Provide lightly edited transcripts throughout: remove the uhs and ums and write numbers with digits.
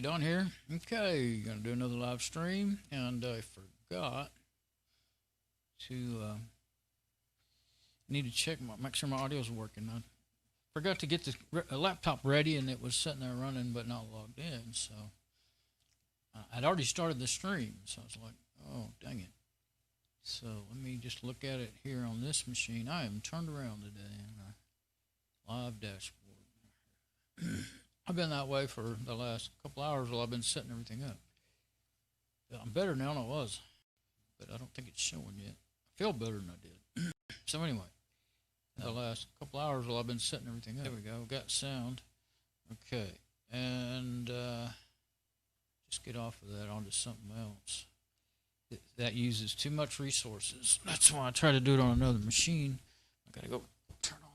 you doing here? Okay, gonna do another live stream, and I forgot to need to check make sure my audio's working. I forgot to get the laptop ready, and it was sitting there running but not logged in. So I'd already started the stream, so I was like, oh dang it. So let me just look at it here on this machine. I am turned around today in our live dashboard. I've been that way for the last couple hours while I've been setting everything up. I'm better now than I was, but I don't think it's showing yet. I feel better than I did. So anyway, the last couple hours while I've been setting everything up. There we go, got sound. Okay, and just get off of that onto something else. That uses too much resources. That's why I try to do it on another machine. I gotta go turn on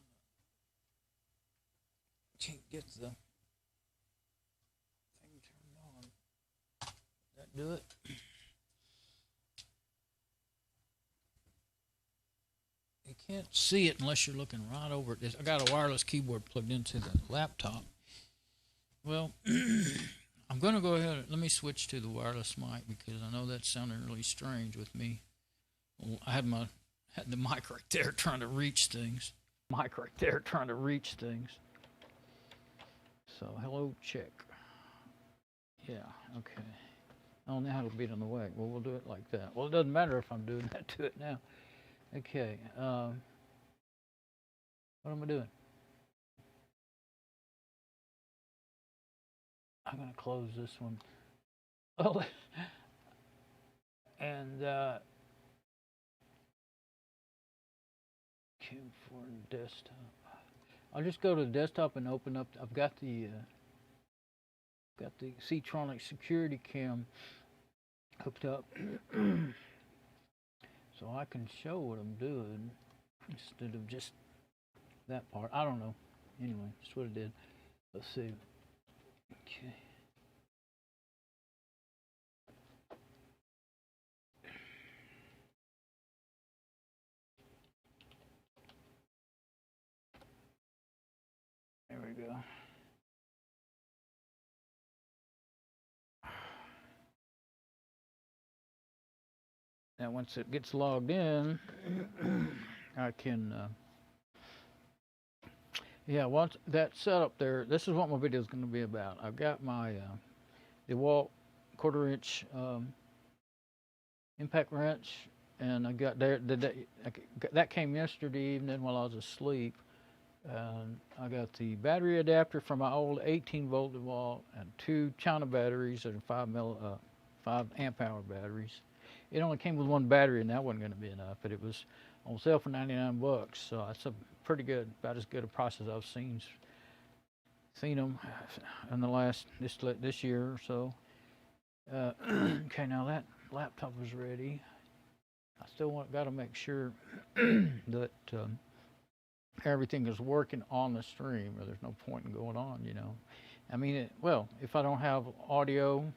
the, can't get the thing turned on. That do it? You can't see it unless you're looking right over it. I got a wireless keyboard plugged into the laptop. Well, I'm going to go ahead and let me switch to the wireless mic because I know that sounded really strange with me. I had the mic right there trying to reach things. So hello, check. Yeah, okay. I don't know how to beat on the way. Well, we'll do it like that. Well, it doesn't matter if I'm doing that to it now. Okay. What am I doing? I'm going to close this one. Oh, and Cam for desktop. I'll just go to the desktop and open up. I've got the Seatronic security cam hooked up, so I can show what I'm doing instead of just that part. I don't know. Anyway, that's what it did. Let's see. Okay. There we go. Now once it gets logged in, I can, yeah, once that's set up there, this is what my video is going to be about. I've got my Dewalt 1/4 inch impact wrench, and I got that came yesterday evening while I was asleep. And I got the battery adapter from my old 18-volt Dewalt and 2 China batteries that are 5 amp hour batteries. It only came with 1 battery, and that wasn't going to be enough, but it was on sale for 99 bucks. So that's a pretty good, about as good a price as I've seen them in the last this year or so. Okay, now that laptop is ready. I still got to make sure that everything is working on the stream, or there's no point in going on, you know. I mean, well, if I don't have audio,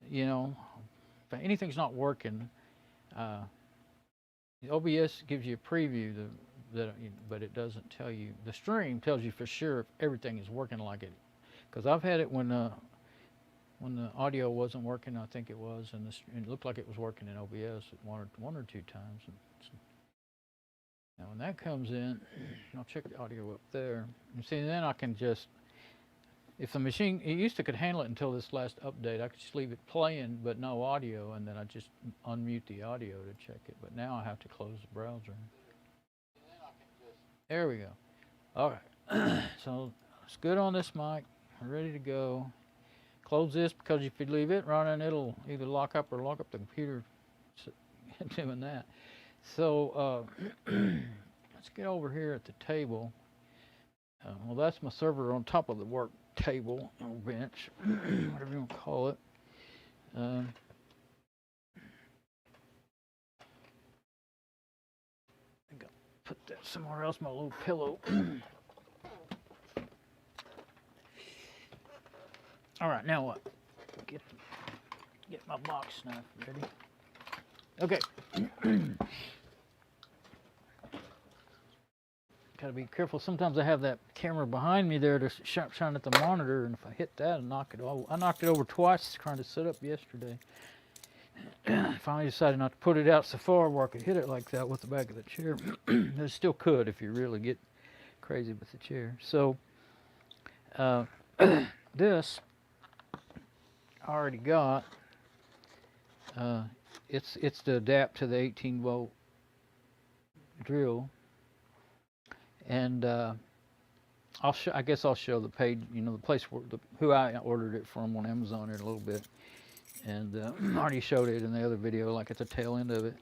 you know, if anything's not working, the OBS gives you a preview but it doesn't tell you. The stream tells you for sure if everything is working like it. Because I've had it when the audio wasn't working, I think it was, and it looked like it was working in OBS at one or two times. Now when that comes in, I'll check the audio up there. And see, then I can just, if the machine, it used to could handle it until this last update, I could just leave it playing but no audio, and then I just unmute the audio to check it. But now I have to close the browser. There we go. All right, so it's good on this mic. We're ready to go. Close this because if you leave it running, it'll either lock up or lock up the computer doing that. So let's get over here at the table. Well, that's my server on top of the work table or bench, whatever you want to call it. I think I'll put that somewhere else, my little pillow. All right, now what? Get my box knife ready. Okay. Okay, Gotta be careful. Sometimes I have that camera behind me there to shine at the monitor, and if I hit that and knock it over, I knocked it over twice trying to set up yesterday. Finally decided not to put it out so far where I could hit it like that with the back of the chair. It still could if you really get crazy with the chair. So this I already got. It's to adapt to the 18-volt drill, and I guess I'll show the page, the place where who I ordered it from on Amazon in a little bit, and I already showed it in the other video, like at the tail end of it.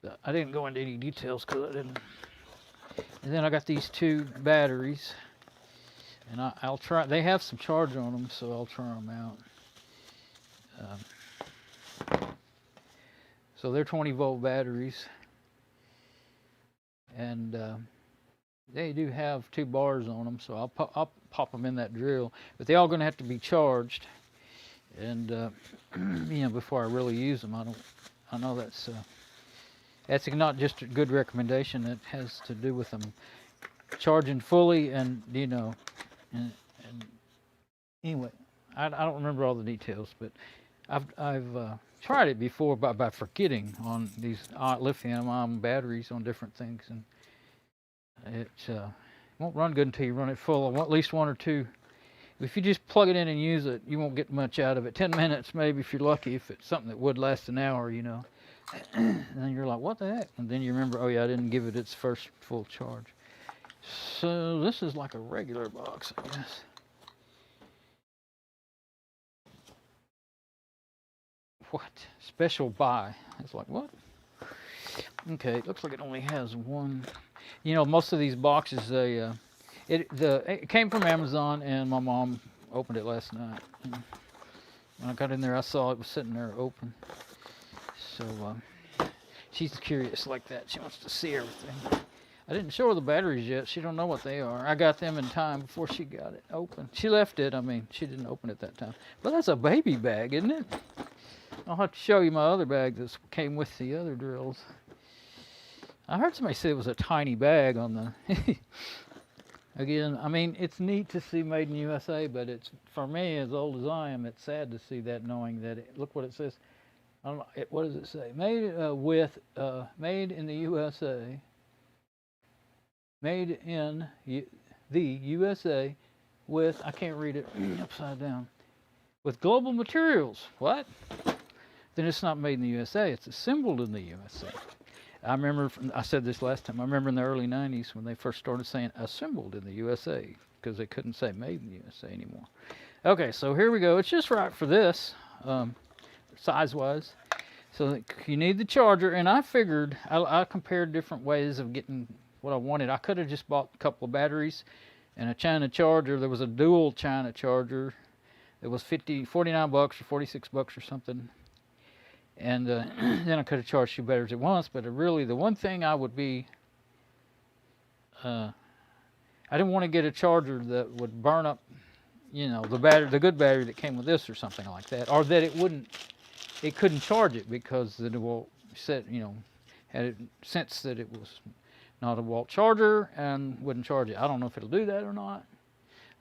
But I didn't go into any details because I didn't. And then I got these 2 batteries, and I'll try. They have some charge on them, so I'll try them out. So they're 20-volt batteries, and they do have 2 bars on them, so I'll pop them in that drill. But they're all going to have to be charged, and before I really use them. I know that's not just a good recommendation. It has to do with them charging fully, and and anyway, I don't remember all the details, but I've tried it before by forgetting on these lithium-ion batteries on different things, and it won't run good until you run it full. At least 1 or 2. If you just plug it in and use it, you won't get much out of it. 10 minutes maybe if you're lucky. If it's something that would last an hour, and then you're like, what the heck? And then you remember, oh yeah, I didn't give it its first full charge. So this is like a regular box, I guess. What? Special buy. It's like, what? Okay, it looks like it only has 1. Most of these boxes, it came from Amazon, and my mom opened it last night. And when I got in there, I saw it was sitting there open. So she's curious like that. She wants to see everything. I didn't show her the batteries yet. She don't know what they are. I got them in time before she got it open. She left it. I mean, she didn't open it that time. But that's a baby bag, isn't it? I'll have to show you my other bag that came with the other drills. I heard somebody say it was a tiny bag on the... Again, I mean, it's neat to see made in USA, but it's, for me, as old as I am, it's sad to see that, knowing that, look what it says. I don't know, what does it say? Made in the USA. Made in the USA with, I can't read it upside down, with global materials. What? Then it's not made in the USA, it's assembled in the USA. I remember, I said this last time, I remember in the early 90s when they first started saying assembled in the USA, because they couldn't say made in the USA anymore. Okay, so here we go. It's just right for this, size-wise. So you need the charger, and I figured, I compared different ways of getting what I wanted. I could have just bought a couple of batteries and a China charger. There was a dual China charger. It was 49 bucks or 46 bucks or something. And then I could have charged 2 batteries at once, but really the one thing I would be, I didn't want to get a charger that would burn up, the good battery that came with this or something like that, or that it couldn't charge it because the Dewalt said, had it sensed that it was not a Dewalt charger and wouldn't charge it. I don't know if it'll do that or not.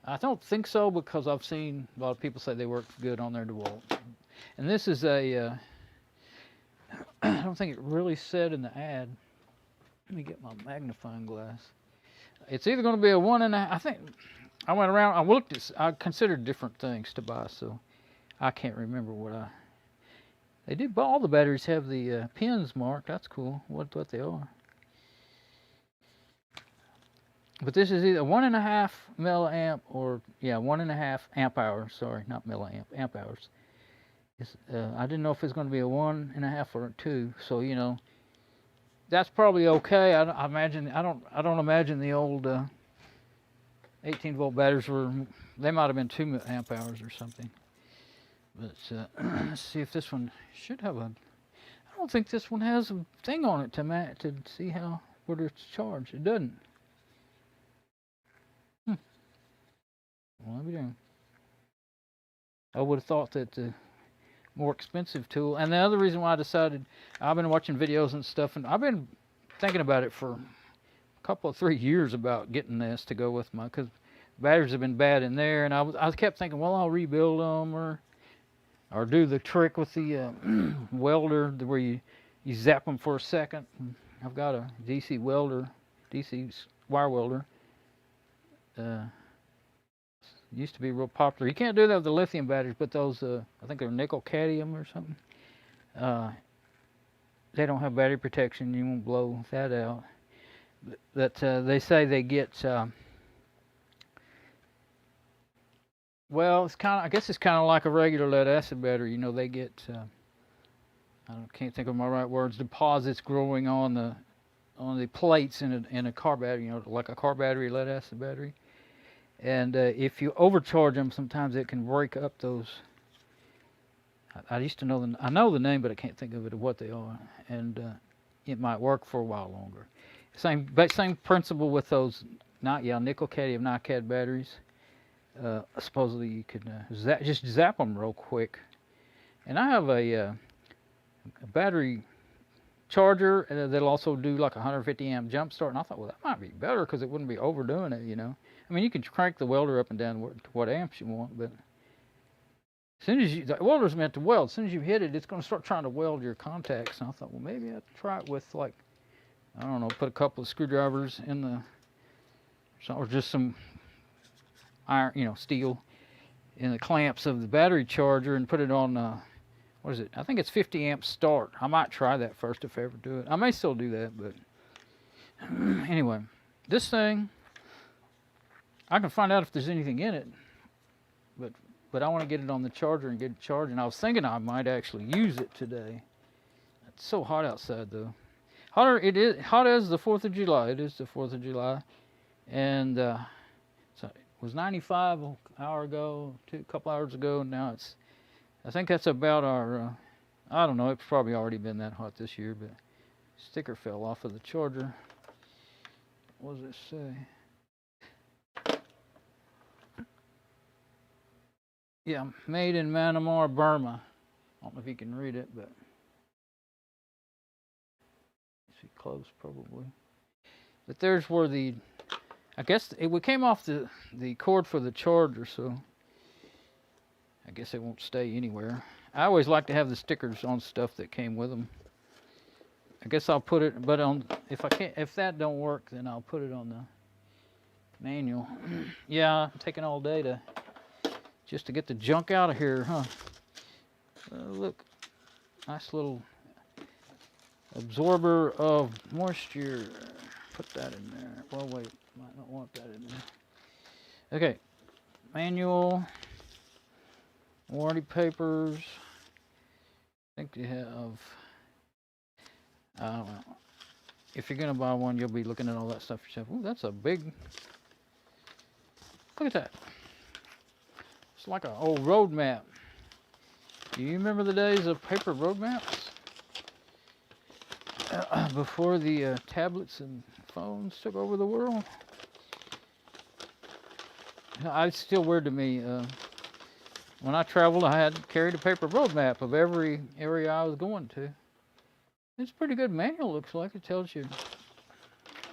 I don't think so, because I've seen a lot of people say they work good on their Dewalt. And this is a, I don't think it really said in the ad. Let me get my magnifying glass. It's either going to be a 1.5. I think I went around. I considered different things to buy, so I can't remember what They did. All the batteries have the pins marked. That's cool. What they are. But this is either 1.5 milliamp or 1.5 amp hours. Sorry, not milliamp, amp hours. I didn't know if it's going to be a 1.5 or a 2, so that's probably okay. I imagine I don't imagine the old 18-volt batteries they might have been 2 amp hours or something. But let's see if this one should have I don't think this one has a thing on it to see whether it's charged. It doesn't. Well, let me do. I would have thought that the more expensive tool, and the other reason why I decided, I've been watching videos and stuff, and I've been thinking about it for couple of 3 years about getting this to go with my, because batteries have been bad in there, and I kept thinking, well, I'll rebuild them or do the trick with the welder where you zap them for a second. I've got a DC welder, DC wire welder. Used to be real popular. You can't do that with the lithium batteries, but those, I think they're nickel cadmium or something. They don't have battery protection. You won't blow that out. But they say they get, well, it's kind of, I guess it's kind of like a regular lead acid battery. You know, they get, can't think of my right words, deposits growing on the plates in a car battery, you know, like a car battery, lead acid battery. And if you overcharge them, sometimes it can break up those. I used to know I know the name, but I can't think of what they are. And it might work for a while longer. Same principle with those, nickel cadmium NiCad batteries. Supposedly you could just zap them real quick. And I have a battery charger, and that'll also do like a 150 amp jump start. And I thought, well, that might be better because it wouldn't be overdoing it, you know. I mean, you can crank the welder up and down to what amps you want, but as soon as the welder's meant to weld, as soon as you hit it, it's going to start trying to weld your contacts. And I thought, well, maybe I have to try it with, like, I don't know, put a couple of screwdrivers in the, or just some iron, you know, steel in the clamps of the battery charger and put it on, what is it? I think it's 50 amp start. I might try that first if I ever do it. I may still do that, but anyway, this thing, I can find out if there's anything in it, but I want to get it on the charger and get it charged. And I was thinking I might actually use it today. It's so hot outside, though. It is hot as the 4th of July. It is the 4th of July, and so it was 95 an hour ago, a couple hours ago. And now it's, I think that's about our. I don't know. It's probably already been that hot this year, but sticker fell off of the charger. What does it say? Yeah, made in Myanmar, Burma. I don't know if you can read it, but see close probably. But there's where I guess we came off the cord for the charger, so I guess it won't stay anywhere. I always like to have the stickers on stuff that came with them. I guess I'll put it, but if that don't work, then I'll put it on the manual. Yeah, taking all day just to get the junk out of here, huh? Look, nice little absorber of moisture. Put that in there. Well, wait, might not want that in there. Okay, manual, warranty papers. I think you have, I don't know. If you're gonna buy one, you'll be looking at all that stuff yourself. Ooh, that's a big, look at that. It's like an old road map. Do you remember the days of paper road maps? Before the tablets and phones took over the world? It's still weird to me. When I traveled, I had carried a paper road map of every area I was going to. It's a pretty good manual, looks like. It tells you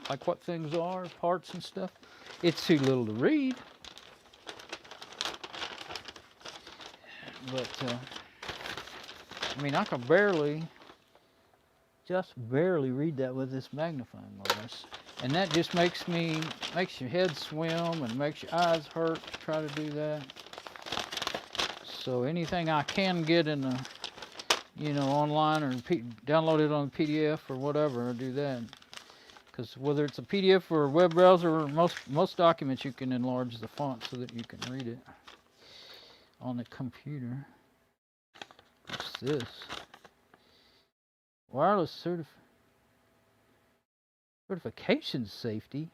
like what things are, parts and stuff. It's too little to read. But, I mean, I can just barely read that with this magnifying glass. And that just makes your head swim and makes your eyes hurt to try to do that. So anything I can get in the, you know, online or download it on PDF or whatever, I'll do that. Because whether it's a PDF or a web browser, or most documents you can enlarge the font so that you can read it on the computer. What's this? Wireless certification safety?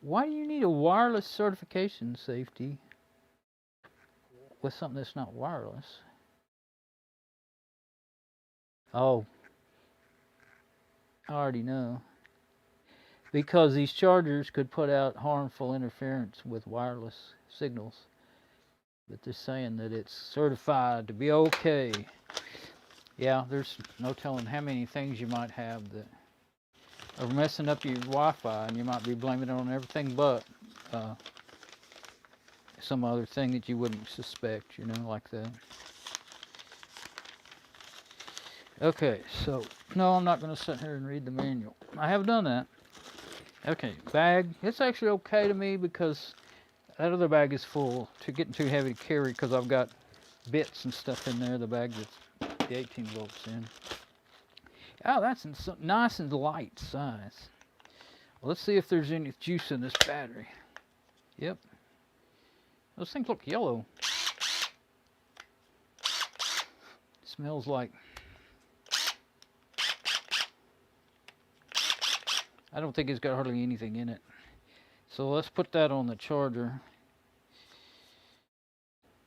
Why do you need a wireless certification safety with something that's not wireless? Oh, I already know. Because these chargers could put out harmful interference with wireless signals. But they're saying that it's certified to be okay. Yeah, there's no telling how many things you might have that are messing up your Wi-Fi, and you might be blaming it on everything but some other thing that you wouldn't suspect, you know, like that. Okay, so no, I'm not going to sit here and read the manual. I have done that. Okay, bag. It's actually okay to me because that other bag is full. Getting too heavy to carry because I've got bits and stuff in there. The bag that's the 18 volts in. Oh, that's nice and light size. Well, let's see if there's any juice in this battery. Yep. Those things look yellow. Smells like... I don't think it's got hardly anything in it. So let's put that on the charger.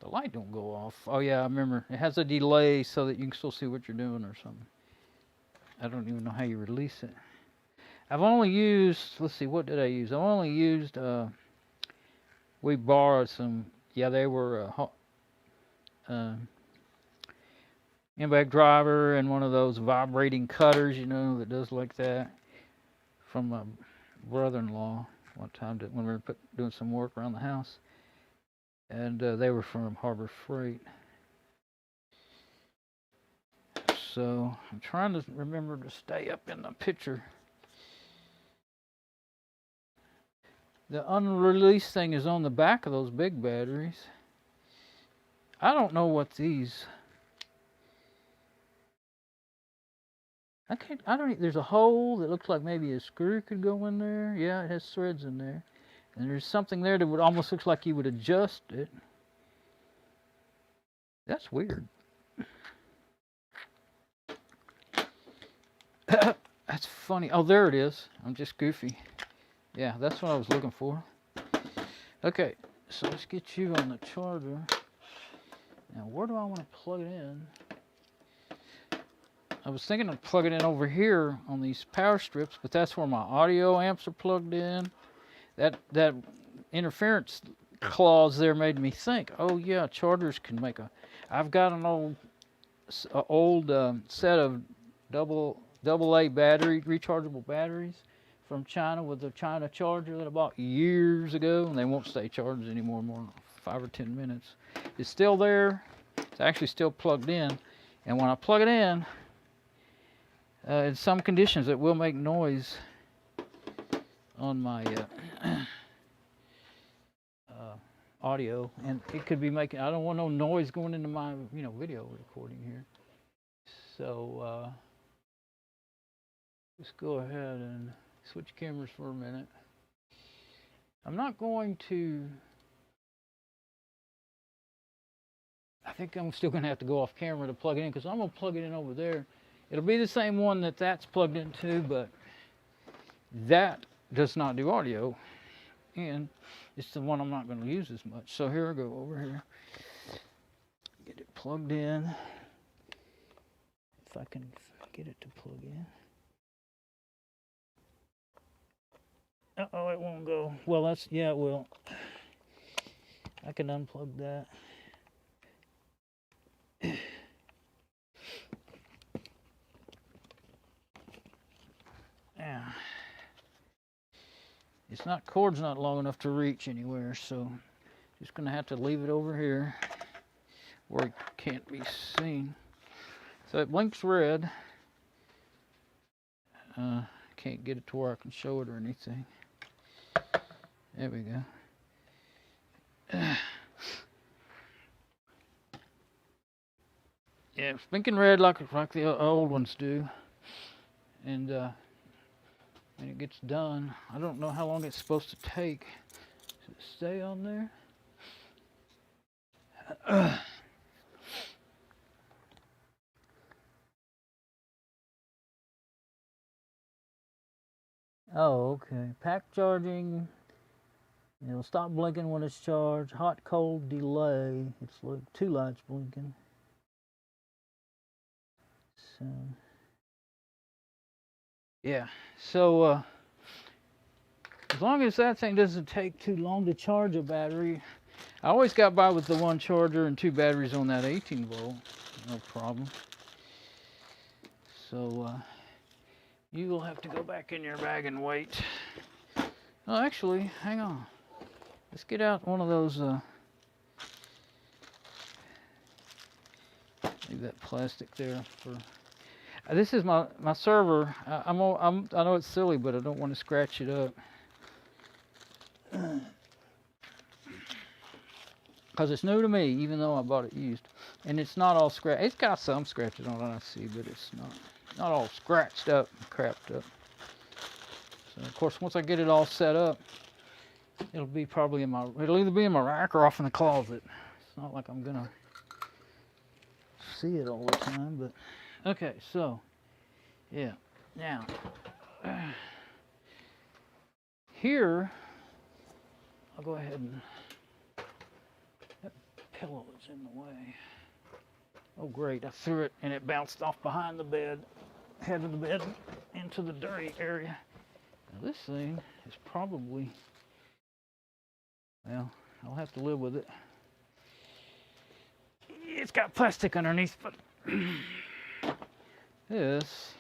The light don't go off. Oh yeah, I remember. It has a delay so that you can still see what you're doing or something. I don't even know how you release it. I've only used, let's see, what did I use? I've only used, we borrowed some, yeah, they were in-bag driver and one of those vibrating cutters, you know, that does like that, from my brother-in-law one time when we were doing some work around the house. And they were from Harbor Freight. So I'm trying to remember to stay up in the picture. The unreleased thing is on the back of those big batteries. I don't know what these... there's a hole that looks like maybe a screw could go in there. Yeah, it has threads in there. And there's something there that would almost looks like you would adjust it. That's weird. That's funny. Oh, there it is. I'm just goofy. Yeah, that's what I was looking for. Okay, so let's get you on the charger. Now, where do I want to plug it in? I was thinking of plugging it over here on these power strips, but that's where my audio amps are plugged in. That interference clause there made me think, oh yeah, chargers can make a... I've got an old set of AA battery, rechargeable batteries from China with a China charger that I bought years ago, and they won't stay charged anymore, more than 5 or 10 minutes. It's still there. It's actually still plugged in, and when I plug it in some conditions it will make noise on my audio, and it could be making... I don't want no noise going into my video recording here. So let's go ahead and switch cameras for a minute. I'm not going to... I think I'm still going to have to go off camera to plug it in, because I'm going to plug it in over there. It'll be the same one that's plugged into, but that does not do audio, and it's the one I'm not going to use as much. So here I go over here, get it plugged in. If I can get it to plug in. Uh-oh, it won't go. Well, yeah, it will. I can unplug that. Yeah. Cord's not long enough to reach anywhere, so just gonna have to leave it over here where it can't be seen. So it blinks red. Can't get it to where I can show it or anything. There we go. Yeah, it's blinking red like the old ones do. And when it gets done, I don't know how long it's supposed to take. Does it stay on there? Oh, okay. Pack charging. It'll stop blinking when it's charged. Hot, cold, delay. It's like 2 lights blinking. So, yeah. So, as long as that thing doesn't take too long to charge a battery, I always got by with the 1 charger and 2 batteries on that 18 volt. No problem. So, You will have to go back in your bag and wait. Oh, actually, hang on. Let's get out one of those. Leave that plastic there for. This is my server. I know it's silly, but I don't want to scratch it up. Because it's new to me, even though I bought it used. And it's not all scratched. It's got some scratches on it, I see, but it's not all scratched up and crapped up. So, of course, once I get it all set up, it'll be probably it'll either be in my rack or off in the closet. It's not like I'm going to see it all the time, but... Okay, so, yeah. Now, here, I'll go ahead and... That pillow is in the way. Oh, great. I threw it, and it bounced off behind the bed, head of the bed, into the dirty area. Now, this thing is probably... Well, I'll have to live with it. It's got plastic underneath, but... This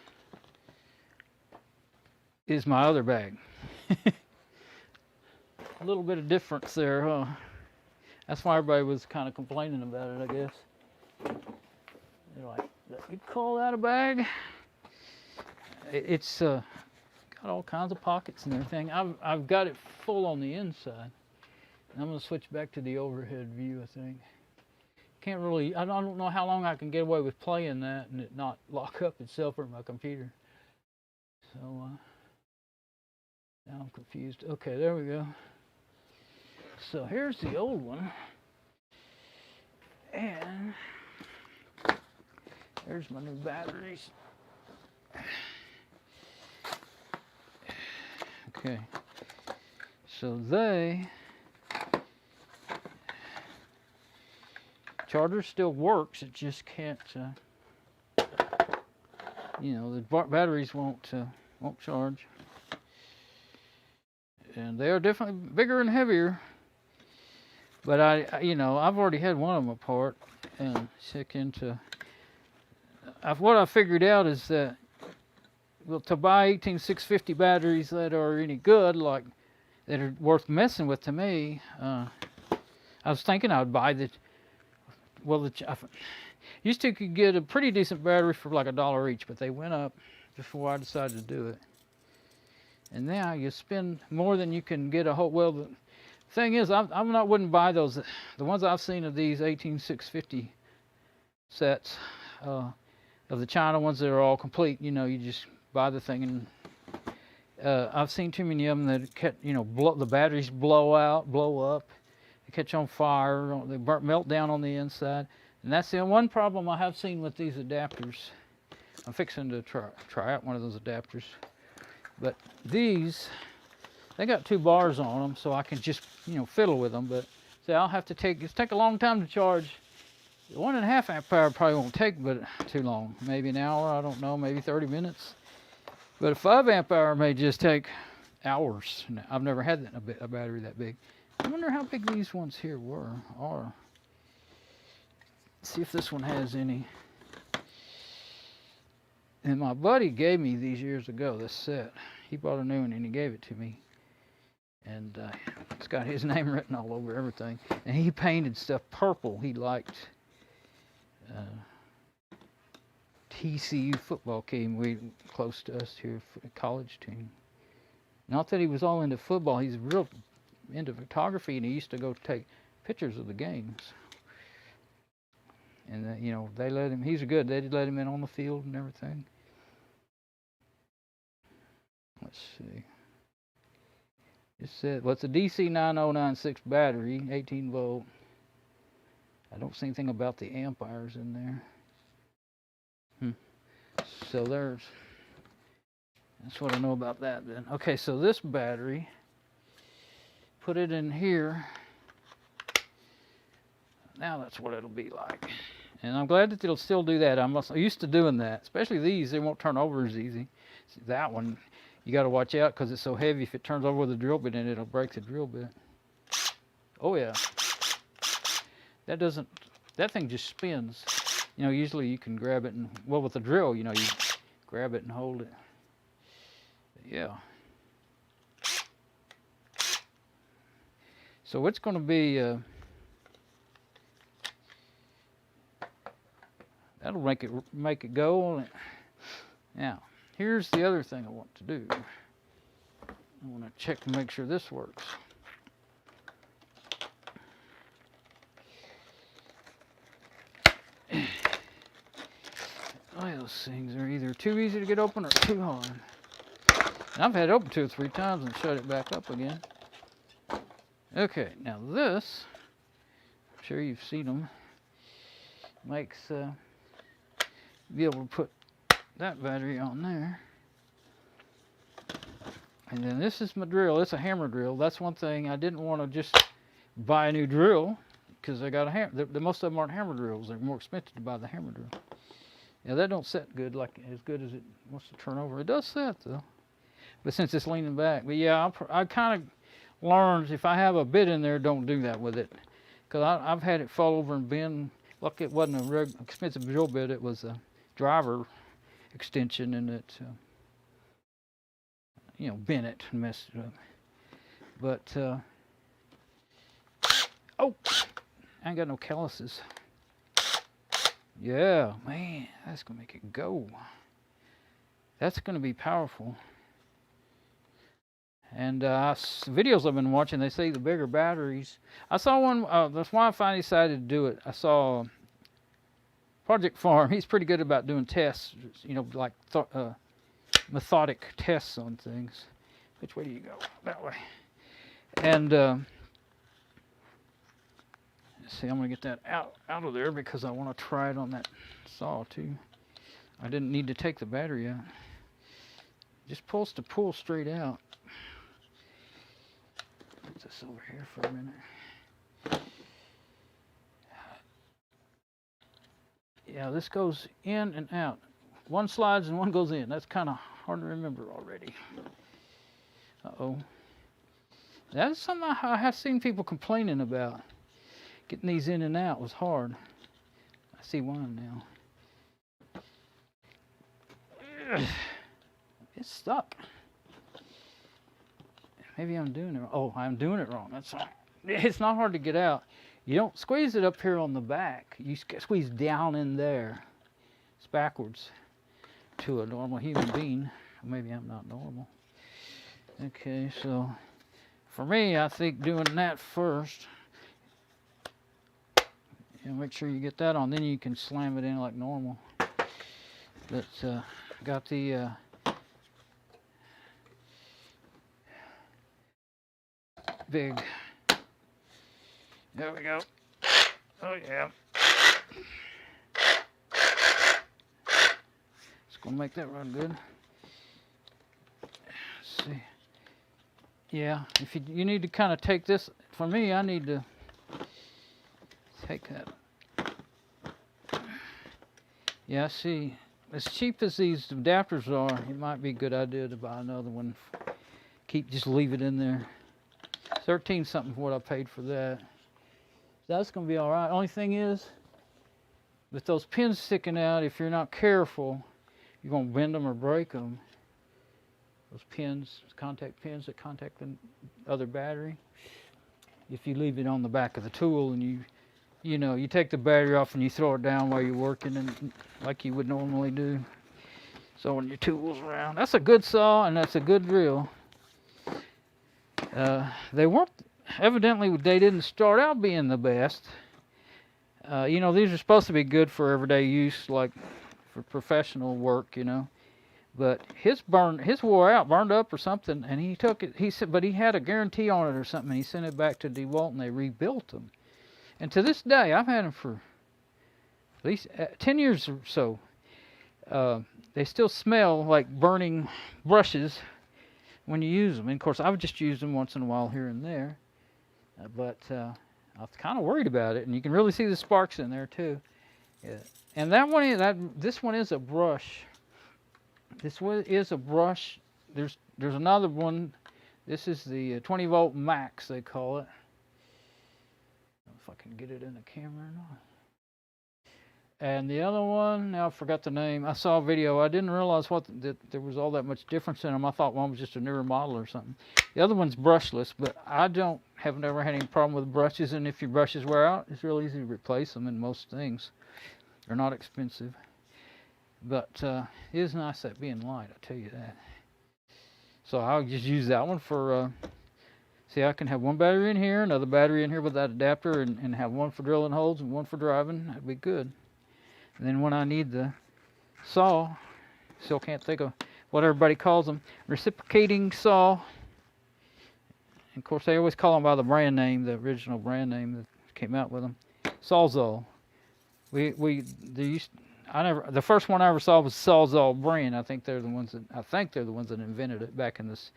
is my other bag. A little bit of difference there, huh? That's why everybody was kind of complaining about it, I guess. They're like, you'd call that a bag? It's got all kinds of pockets and everything. I've got it full on the inside. And I'm going to switch back to the overhead view, I think. Can't really, I don't know how long I can get away with playing that and it not lock up itself or my computer. So, now I'm confused. Okay, there we go. So here's the old one. And there's my new batteries. Okay, so charger still works, it just can't, you know, the batteries won't charge. And they are definitely bigger and heavier. But you know, I've already had one of them apart and sick into. What I figured out is that, well, to buy 18650 batteries that are any good, like that are worth messing with to me, I was thinking I would buy the. Well, used to could get a pretty decent battery for like $1 each, but they went up before I decided to do it. And now you spend more than you can get a whole. Well, the thing is, wouldn't buy those. The ones I've seen of these 18650 sets, of the China ones that are all complete. You know, you just buy the thing, and I've seen too many of them that the batteries blow up. Catch on fire, they melt down on the inside, and that's the one problem I have seen with these adapters. I'm fixing to try out one of those adapters, but these, they got 2 bars on them, so I can just fiddle with them. But see, I'll have to take a long time to charge. The 1.5 amp hour probably won't take but too long, maybe an hour, I don't know, maybe 30 minutes. But a 5 amp hour may just take hours. I've never had a battery that big. I wonder how big these ones here are. See if this one has any. And my buddy gave me these years ago, this set. He bought a new one and he gave it to me. And it's got his name written all over everything. And he painted stuff purple. He liked TCU football team, close to us here, a college team. Not that he was all into football, he's real into photography, and he used to go take pictures of the games. And they let him. He's good. They let him in on the field and everything. Let's see. It said, well, it's a DC 9096 battery, 18 volt. I don't see anything about the amp hours in there. So that's what I know about that then. Okay, so this battery, put it in here. Now that's what it'll be like. And I'm glad that it'll still do that. I'm used to doing that. Especially these, they won't turn over as easy. See, that one, you got to watch out because it's so heavy. If it turns over with a drill bit in it, it'll break the drill bit. Oh yeah. That thing just spins. Usually you can grab it and, well, with the drill, you grab it and hold it. yeah. So it's going to be, that'll make it go. Now, here's the other thing I want to do. I want to check to make sure this works. Those things are either too easy to get open or too hard. And I've had it open 2 or 3 times and shut it back up again. Okay, now this, I'm sure you've seen them, makes be able to put that battery on there. And then this is my drill. It's a hammer drill. That's one thing. I didn't want to just buy a new drill because I got a hammer. Most of them aren't hammer drills. They're more expensive to buy the hammer drill. Yeah, that don't set good, like as good as it wants to turn over. It does set though, but since it's leaning back. But yeah, I kind of learned if I have a bit in there, don't do that with it, because I've had it fall over and bend. Look, it wasn't a expensive drill bit. It was a driver extension, and it, you know, bent it and messed it up. But oh, I ain't got no calluses. Yeah, man, that's gonna make it go. That's gonna be powerful. And videos I've been watching, they say the bigger batteries. I saw one. That's why I finally decided to do it. I saw Project Farm. He's pretty good about doing tests. You know, like methodic tests on things. Which way do you go? That way. And see, I'm going to get that out of there because I want to try it on that saw too. I didn't need to take the battery out. Just pulls to pull straight out. Put this over here for a minute. Yeah, this goes in and out. One slides and one goes in. That's kind of hard to remember already. Uh-oh. That's something I have seen people complaining about. Getting these in and out was hard. I see one now. Ugh. It's stuck. Maybe I'm doing it wrong. Oh, I'm doing it wrong. That's all. It's not hard to get out. You don't squeeze it up here on the back. You squeeze down in there. It's backwards to a normal human being. Maybe I'm not normal. Okay, so for me, I think doing that first. And make sure you get that on, then you can slam it in like normal. But got the big. There we go. Oh yeah. It's gonna make that run good. Let's see. Yeah, if you need to kind of take this. For me, I need to take that. Yeah, see, as cheap as these adapters are, it might be a good idea to buy another one. Just leave it in there. 13 something for what I paid for that. That's gonna be all right. Only thing is, with those pins sticking out, if you're not careful, you're gonna bend them or break them. Those pins, contact pins that contact the other battery. If you leave it on the back of the tool and you know, you take the battery off and you throw it down while you're working, and like you would normally do. So when your tool's around, that's a good saw and that's a good drill. They weren't, evidently they didn't start out being the best. You know, these are supposed to be good for everyday use, like for professional work, you know. But his wore out, burned up or something, and he took it. He said, but he had a guarantee on it or something. And he sent it back to Dewalt, and they rebuilt them. And to this day, I've had them for at least 10 years or so. They still smell like burning brushes when you use them. And of course, I've just used them once in a while here and there. But I was kind of worried about it, and you can really see the sparks in there too. Yeah. And this one is a brush. This one is a brush. There's another one. This is the 20V Max, they call it. I don't know if I can get it in the camera or And the other one, now I forgot the name. I saw a video. I didn't realize that there was all that much difference in them. I thought one was just a newer model or something. The other one's brushless, but I have never had any problem with brushes. And if your brushes wear out, it's real easy to replace them in most things. They're not expensive. But it is nice that being light, I tell you that. So I'll just use that one for, see, I can have one battery in here, another battery in here with that adapter, and have one for drilling holes and one for driving. That'd be good. And then when I need the saw, still can't think of what everybody calls them, reciprocating saw. And of course, they always call them by the brand name, the original brand name that came out with them, Sawzall. The first one I ever saw was Sawzall brand. I think they're the ones that invented it back in this.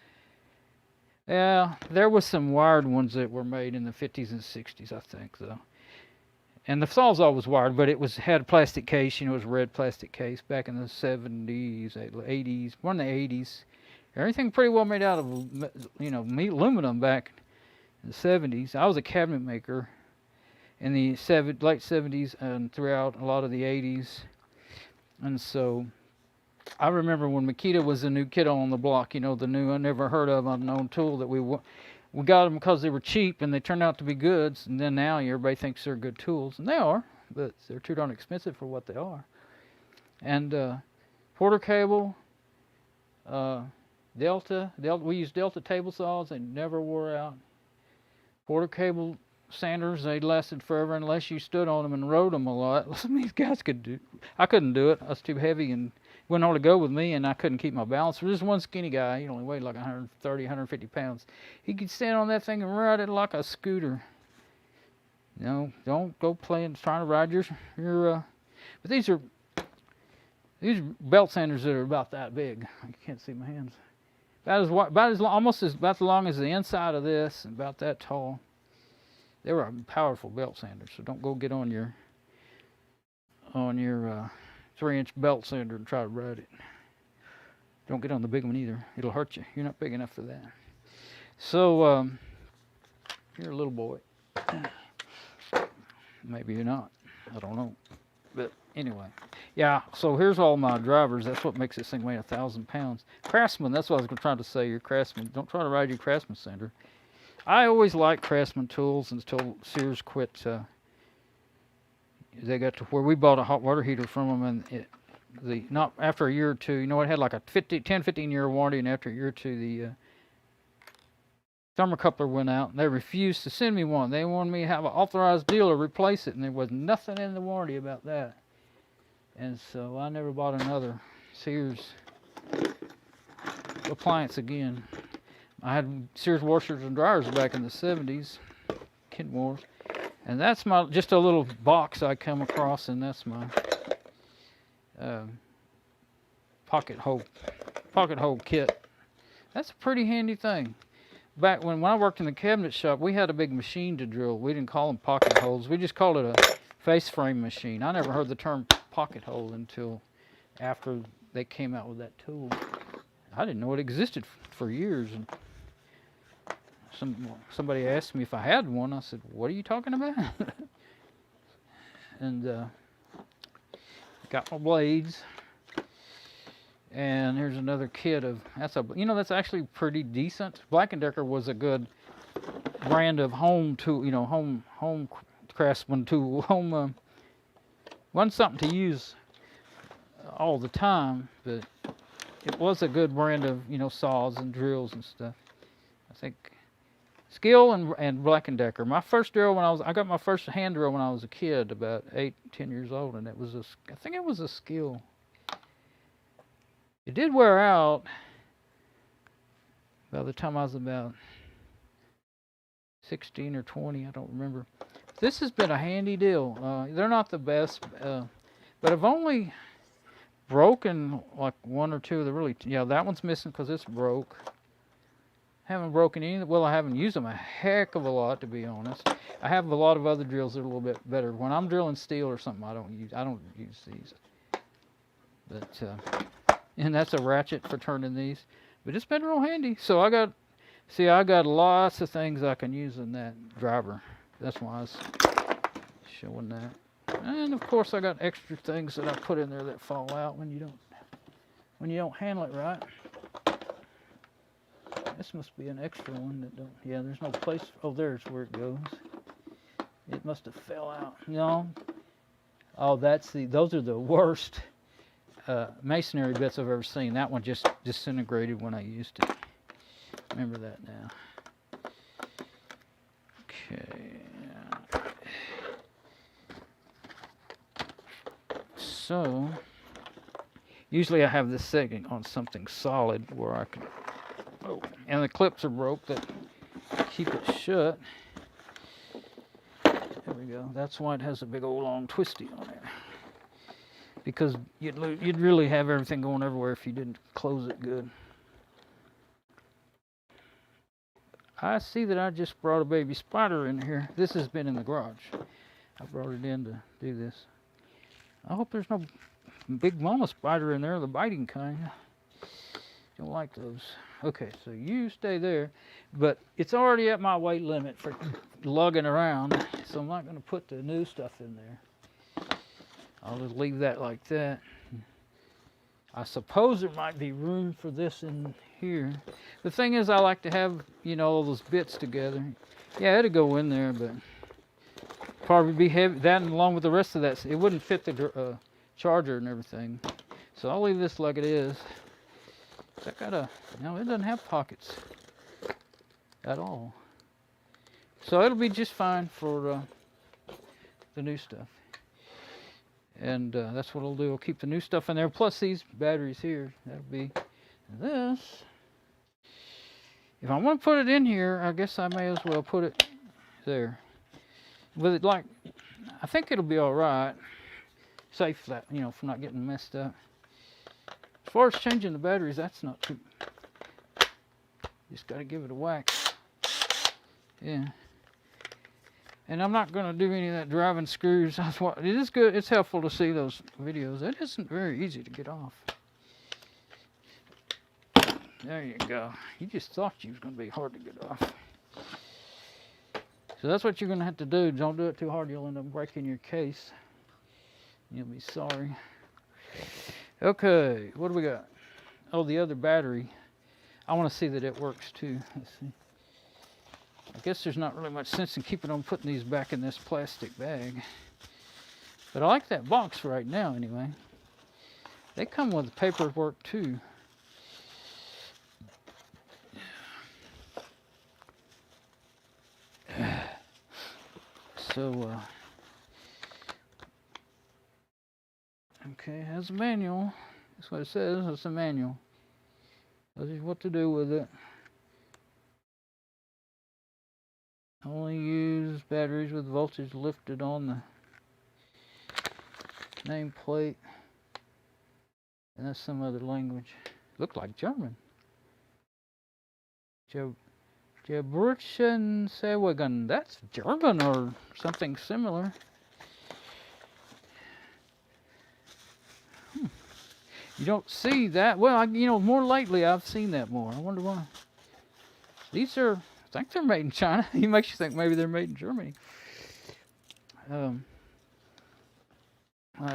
Yeah, there was some wired ones that were made in the 50s and 60s, I think, though. And the Sawzall was wired, but it had a plastic case. You know, it was a red plastic case back in the 70s, 80s, one of the 80s. Everything pretty well made out of, you know, aluminum back in the 70s. I was a cabinet maker in the late 70s and throughout a lot of the 80s. And so I remember when Makita was the new kid on the block, you know, the new, never heard of, unknown tool that we got them because they were cheap and they turned out to be goods. And then now everybody thinks they're good tools, and they are, but they're too darn expensive for what they are. And Porter cable, Delta, we use Delta table saws. They never wore out. Porter cable sanders, they lasted forever unless you stood on them and rode them a lot. Some of these guys could do. I couldn't do it. I was too heavy and wouldn't hardly go with me, and I couldn't keep my balance. There's one skinny guy. He only weighed like 130, 150 pounds. He could stand on that thing and ride it like a scooter. You know, don't go trying to ride your but these are belt sanders that are about that big. You can't see my hands. About as long as the inside of this, and about that tall. They were powerful belt sanders, so don't go get on your 3-inch belt sander and try to ride it. Don't get on the big one either. It'll hurt you. You're not big enough for that. So you're a little boy. Maybe you're not. I don't know. But anyway, yeah. So here's all my drivers. That's what makes this thing weigh 1,000 pounds. Craftsman. That's what I was trying to say. Your Craftsman. Don't try to ride your Craftsman sander. I always liked Craftsman tools until Sears quit. They got to where we bought a hot water heater from them, and not after a year or two. You know, it had like a 10-15 year warranty, and after a year or two, the thermocoupler went out, and they refused to send me one. They wanted me to have an authorized dealer replace it, and there was nothing in the warranty about that. And so I never bought another Sears appliance again. I had Sears washers and dryers back in the 70s, Kenmore, and that's just a little box I come across, and that's my pocket hole kit. That's a pretty handy thing. Back when I worked in the cabinet shop, we had a big machine to drill. We didn't call them pocket holes. We just called it a face frame machine. I never heard the term pocket hole until after they came out with that tool. I didn't know it existed for years. And somebody asked me if I had one. I said, "What are you talking about?" And got my blades. And here's another kit of that's actually pretty decent. Black & Decker was a good brand of home tool, home craftsman tool. Wasn't something to use all the time, but it was a good brand of saws and drills and stuff. I think Skill and Black & Decker. My first drill I got my first hand drill when I was a kid, about 8-10 years old, and I think it was a Skill. It did wear out by the time I was about 16 or 20, I don't remember. This has been a handy deal. They're not the best, but I've only broken like one or two of the that one's missing because it's broke. Haven't broken any. Well, I haven't used them a heck of a lot, to be honest. I have a lot of other drills that are a little bit better. When I'm drilling steel or something, I don't use these. But and that's a ratchet for turning these. But it's been real handy. So I got lots of things I can use in that driver. That's why I was showing that. And of course I got extra things that I put in there that fall out when you don't handle it right. This must be an extra one that don't, yeah, there's no place, oh, there's where it goes. It must have fell out. No. Oh, those are the worst masonry bits I've ever seen. That one just disintegrated when I used it. Remember that now. Okay. So, usually I have this setting on something solid where I can, oh, and the clips are broke that keep it shut. There we go. That's why it has a big old long twisty on there. Because you'd really have everything going everywhere if you didn't close it good. I see that I just brought a baby spider in here. This has been in the garage. I brought it in to do this. I hope there's no big mama spider in there, the biting kind. Don't like those. Okay, so you stay there, but it's already at my weight limit for lugging around, so I'm not going to put the new stuff in there. I'll just leave that like that. I suppose there might be room for this in here. The thing is, I like to have, you know, all those bits together. Yeah, it'd go in there, but probably be heavy. That and along with the rest of that, it wouldn't fit the charger and everything. So I'll leave this like it is. That got a, no, it doesn't have pockets at all. So it'll be just fine for the new stuff. And that's what I'll do. I'll keep the new stuff in there, plus these batteries here. That'll be this. If I want to put it in here, I guess I may as well put it there. With it like, I think it'll be all right. Safe that, you know, from not getting messed up. As far as changing the batteries, that's not too, just got to give it a whack. Yeah. And I'm not going to do any of that driving screws. It is good. It's helpful to see those videos. It isn't very easy to get off. There you go. You just thought you was going to be hard to get off. So that's what you're going to have to do. Don't do it too hard. You'll end up breaking your case. You'll be sorry. Okay, what do we got? Oh, the other battery. I want to see that it works too. Let's see. I guess there's not really much sense in keeping on putting these back in this plastic bag. But I like that box right now anyway. They come with paperwork too. So, okay, it has a manual. That's what it says. It's a manual. This is what to do with it. Only use batteries with voltage lifted on the nameplate. And that's some other language. Look like German. Jabrutschen Sewagen. That's German or something similar. You don't see that. Well, you know, more lately I've seen that more. I wonder why. These are, I think they're made in China. It makes you think maybe they're made in Germany.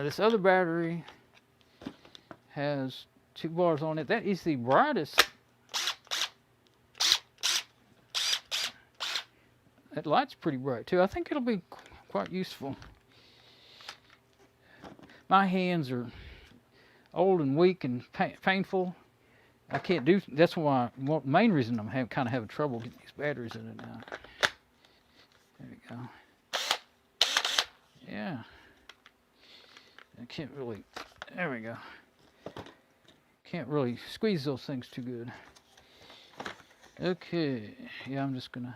This other battery has 2 bars on it. That is the brightest. That light's pretty bright too. I think it'll be quite useful. My hands are old and weak and painful. I can't do. That's why. Well, main reason I'm kind of having trouble getting these batteries in and out. There we go. Yeah. I can't really. There we go. Can't really squeeze those things too good. Okay. Yeah, I'm just gonna.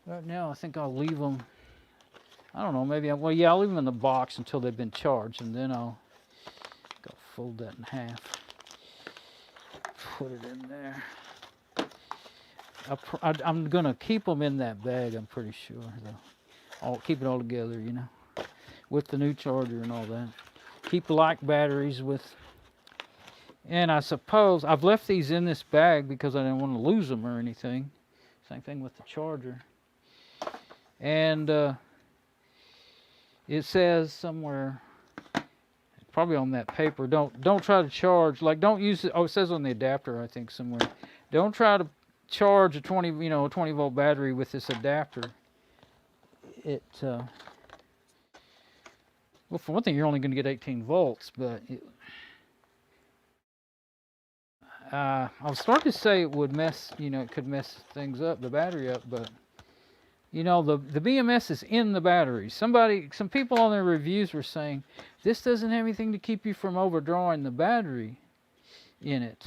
Right now, I think I'll leave them. I don't know. Maybe. Well, yeah, I'll leave them in the box until they've been charged, and then I'll fold that in half. Put it in there. I'm going to keep them in that bag, I'm pretty sure. I'll keep it all together, you know, with the new charger and all that. Keep like batteries with, and I suppose I've left these in this bag because I didn't want to lose them or anything. Same thing with the charger. And It says somewhere, probably on that paper, don't try to charge, like don't use it. Oh, it says on the adapter, I think somewhere. Don't try to charge a 20 volt battery with this adapter. It well, for one thing, you're only going to get 18 volts, but I was starting to say it would mess, it could mess things up, the battery up, but the BMS is in the battery. Some people on their reviews were saying this doesn't have anything to keep you from overdrawing the battery in it,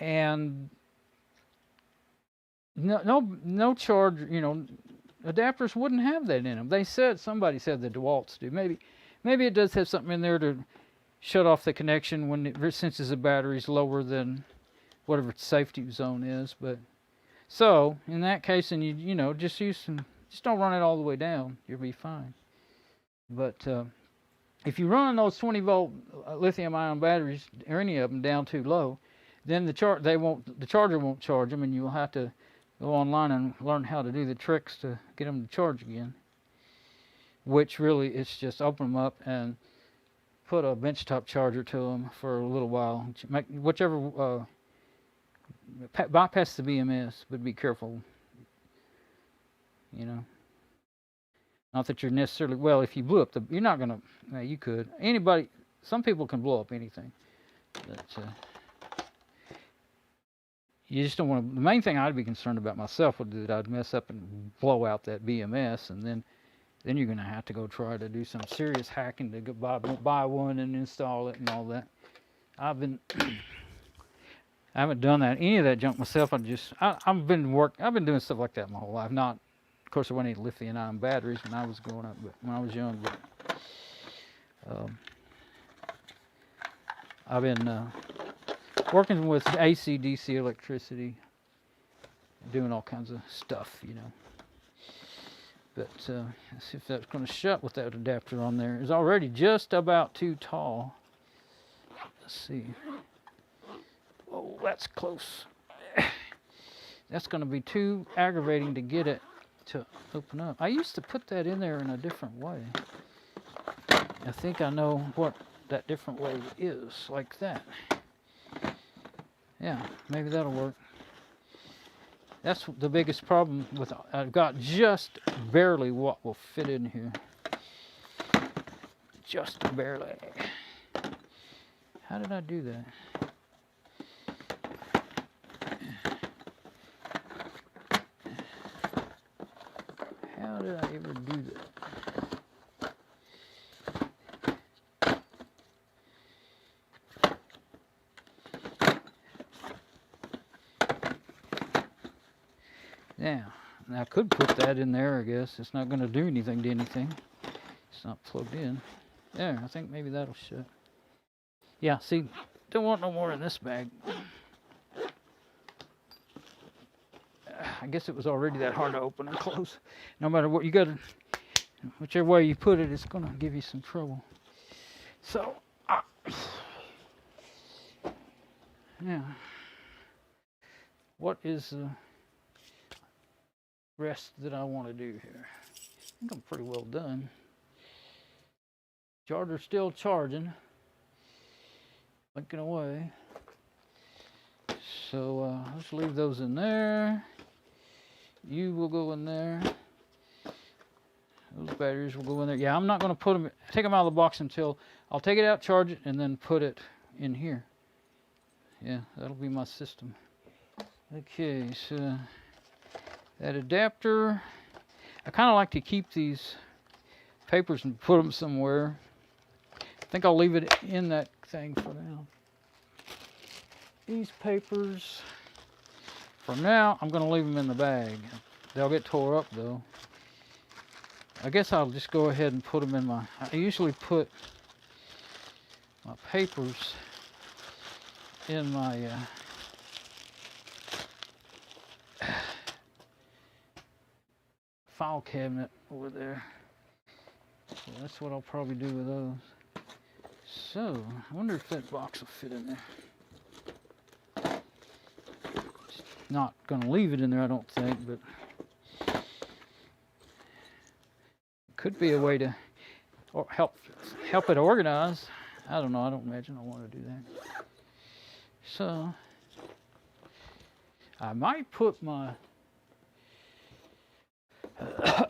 and no charge, adapters wouldn't have that in them. Somebody said the Dewalts do. Maybe it does have something in there to shut off the connection when it senses the battery's lower than whatever its safety zone is. But so in that case, and just don't run it all the way down. You'll be fine. But if you run those 20 volt lithium-ion batteries or any of them down too low, then the charger won't charge them, and you'll have to go online and learn how to do the tricks to get them to charge again. Which really, it's just open them up and put a benchtop charger to them for a little while. Whichever, bypass the BMS, but be careful. Not that you're necessarily, well, if you blew up you're not gonna, you could. Some people can blow up anything. But, you just don't want to. The main thing I'd be concerned about myself would be that I'd mess up and blow out that BMS, and then you're going to have to go try to do some serious hacking to buy one and install it and all that. I haven't done any of that junk myself. I've been doing stuff like that my whole life. Not, of course, there wasn't any lithium-ion batteries when I was growing up, but when I was young. But I've been working with AC, DC electricity, doing all kinds of stuff, But let's see if that's going to shut with that adapter on there. It's already just about too tall. Let's see. Oh, that's close. That's going to be too aggravating to get it to open up. I used to put that in there in a different way. I think I know what that different way is, like that. Yeah, maybe that'll work. That's the biggest problem with, I've got just barely what will fit in here. Just barely. How did I do that? How did I ever do that? Now, I could put that in there, I guess. It's not going to do anything to anything. It's not plugged in. There, I think maybe that'll shut. Yeah, see, don't want no more in this bag. I guess it was already that hard to open and close. No matter what, whichever way you put it, it's going to give you some trouble. So, yeah. What is the rest that I want to do here? I think I'm pretty well done. Charger's still charging, blinking away. So let's leave those in there. You will go in there. Those batteries will go in there. Yeah, I'm not going to take them out of the box until I'll take it out, charge it, and then put it in here. Yeah, that'll be my system. Okay, so that adapter, I kind of like to keep these papers and put them somewhere. I think I'll leave it in that thing for now. These papers, for now, I'm going to leave them in the bag. They'll get tore up though. I guess I'll just go ahead and put them in I usually put my papers in my file cabinet over there. So that's what I'll probably do with those. So, I wonder if that box will fit in there. Not going to leave it in there, I don't think, but could be a way to. or help it organize. I don't know. I don't imagine I want to do that. So I might put my.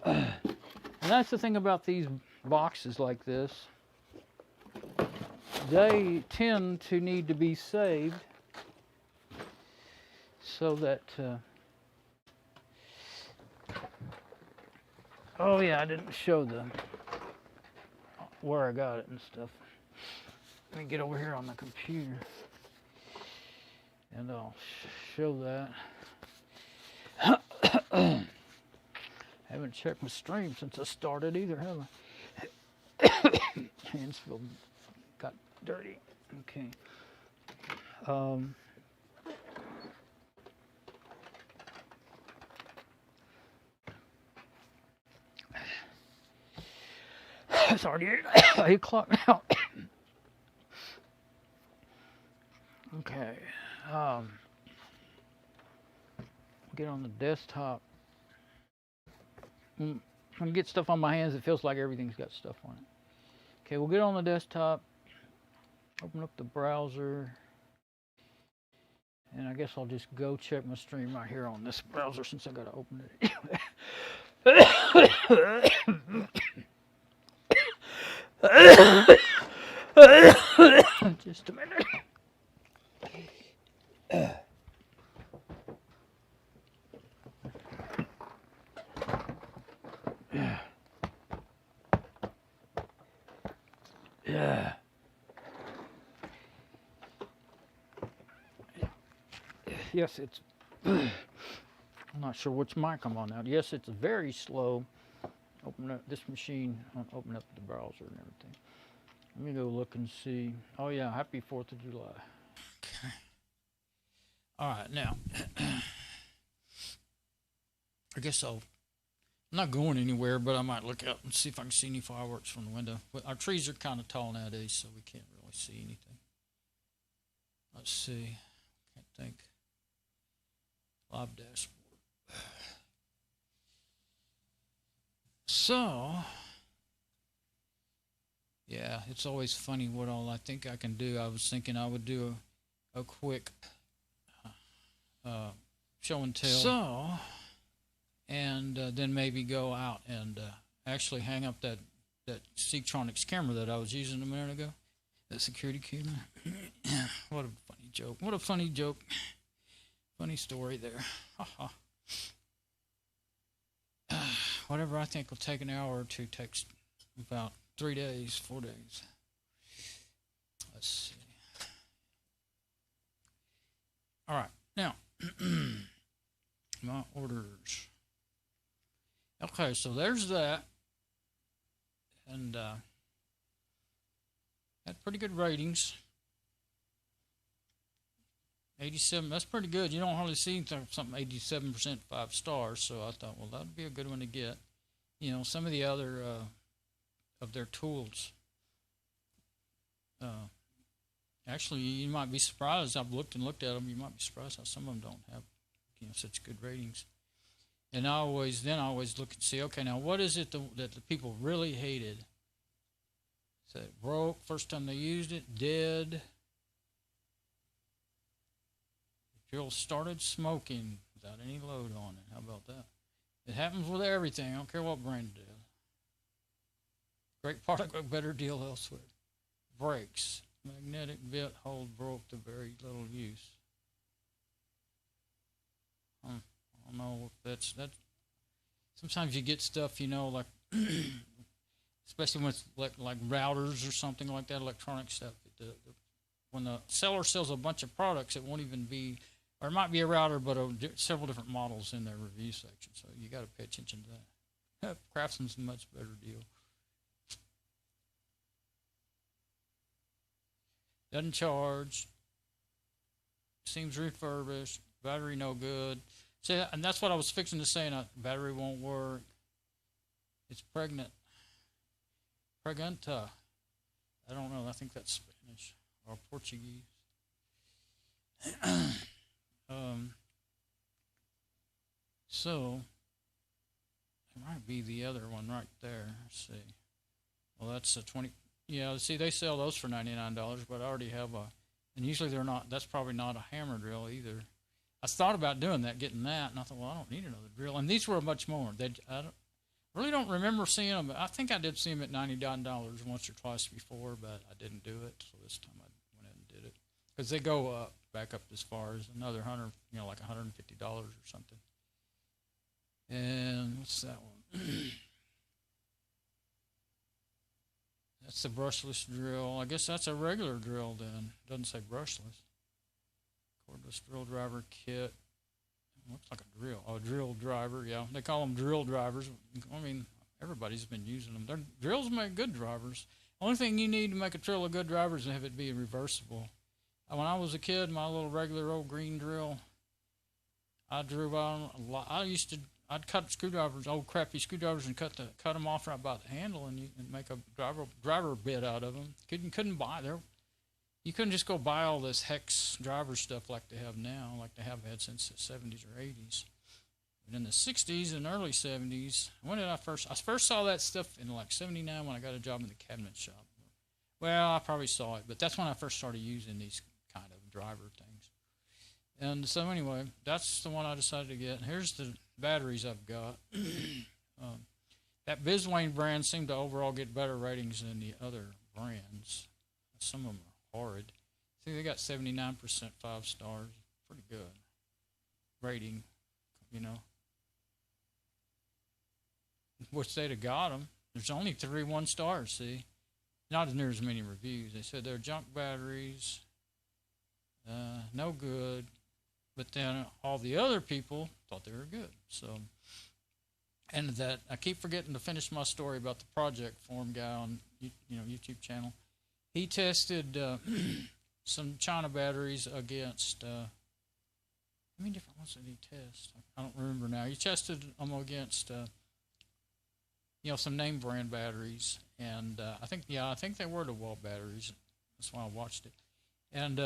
And that's the thing about these boxes like this. They tend to need to be saved so that. Oh yeah, I didn't show where I got it and stuff. Let me get over here on the computer and I'll show that. Haven't checked my stream since I started either, have I? Hands got dirty. Okay. It's already 8 o'clock now. Okay. Get on the desktop. When I get stuff on my hands, it feels like everything's got stuff on it. Okay, we'll get on the desktop. Open up the browser. And I guess I'll just go check my stream right here on this browser since I gotta open it. Just a minute. Yeah. Yes, it's. I'm not sure which mic I'm on now. Yes, it's very slow. Open up this machine. Open up the browser and everything. Let me go look and see. Oh yeah, happy 4th of July. Okay. All right, now. I guess I'm not going anywhere, but I might look out and see if I can see any fireworks from the window. But our trees are kind of tall nowadays, so we can't really see anything. Let's see. Can't think. Live dashboard. So, yeah, it's always funny what all I think I can do. I was thinking I would do a quick show and tell. So, and then maybe go out and actually hang up that Seatronics camera that I was using a minute ago. That security camera. What a funny joke. What a funny joke. Funny story there. Whatever I think will take an hour or two takes about 3 days, 4 days. Let's see. All right, now my orders. Okay, so there's that, and had pretty good ratings. 87, that's pretty good. You don't hardly see something 87% 5 stars, so I thought, well, that'd be a good one to get. You know, some of the other of their tools, actually, you might be surprised. I've looked at them. You might be surprised how some of them don't have, you know, such good ratings. And I always look and see, okay, now what is it that the people really hated? So it broke first time they used it, dead. Fuel started smoking without any load on it. How about that? It happens with everything. I don't care what brand it is. Great product, but better deal elsewhere. Brakes. Magnetic bit hold broke to very little use. I don't know if that's. Sometimes you get stuff, you know, like, especially when it's like routers or something like that, electronic stuff. When the seller sells a bunch of products, it won't even be. Or it might be a router, but several different models in their review section. So you got to pay attention to that. Craftsman's a much better deal. Doesn't charge. Seems refurbished. Battery no good. See, and that's what I was fixing to say. Battery won't work. It's pregnant. Preganta. I don't know. I think that's Spanish or Portuguese. So it might be the other one right there. Let's see. Well, that's a 20. Yeah, see, they sell those for $99, but I already have a, and usually they're not. That's probably not a hammer drill either. I thought about doing that, getting that, and I thought, well, I don't need another drill. And these were much more. Really don't remember seeing them. I think I did see them at $99 once or twice before, but I didn't do it. So this time I went ahead and did it because they go up, back up as far as another 100, like $150 or something. And what's that one? That's the brushless drill. I guess that's a regular drill then. Doesn't say brushless. Cordless drill driver kit. Looks like a drill. Oh, drill driver. Yeah, they call them drill drivers. I mean, everybody's been using them. Drills make good drivers. Only thing you need to make a drill a good driver is to have it be reversible. When I was a kid, my little regular old green drill, I drew on a lot. I'd cut screwdrivers, old crappy screwdrivers, and cut them off right by the handle, and make a driver bit out of them. Couldn't buy there. You couldn't just go buy all this hex driver stuff like they have now, like they have had since the 70s or 80s. But in the 60s and early 70s, when did I first saw that stuff in like 79 when I got a job in the cabinet shop. Well, I probably saw it, but that's when I first started using these kind of driver things. And so anyway, that's the one I decided to get. Here's the batteries I've got. That Biswaye brand seemed to overall get better ratings than the other brands. Some of them are horrid. See, they got 79% 5 stars. Pretty good rating, Which they'd have got them. There's only 3 1-stars, see? Not as near as many reviews. They said they're junk batteries, no good. But then all the other people thought they were good. So, and that I keep forgetting to finish my story about the project forum guy on YouTube channel. He tested some China batteries against. How many different ones did he test? I don't remember now. He tested them against some name brand batteries, and I think they were Dewalt batteries. That's why I watched it, and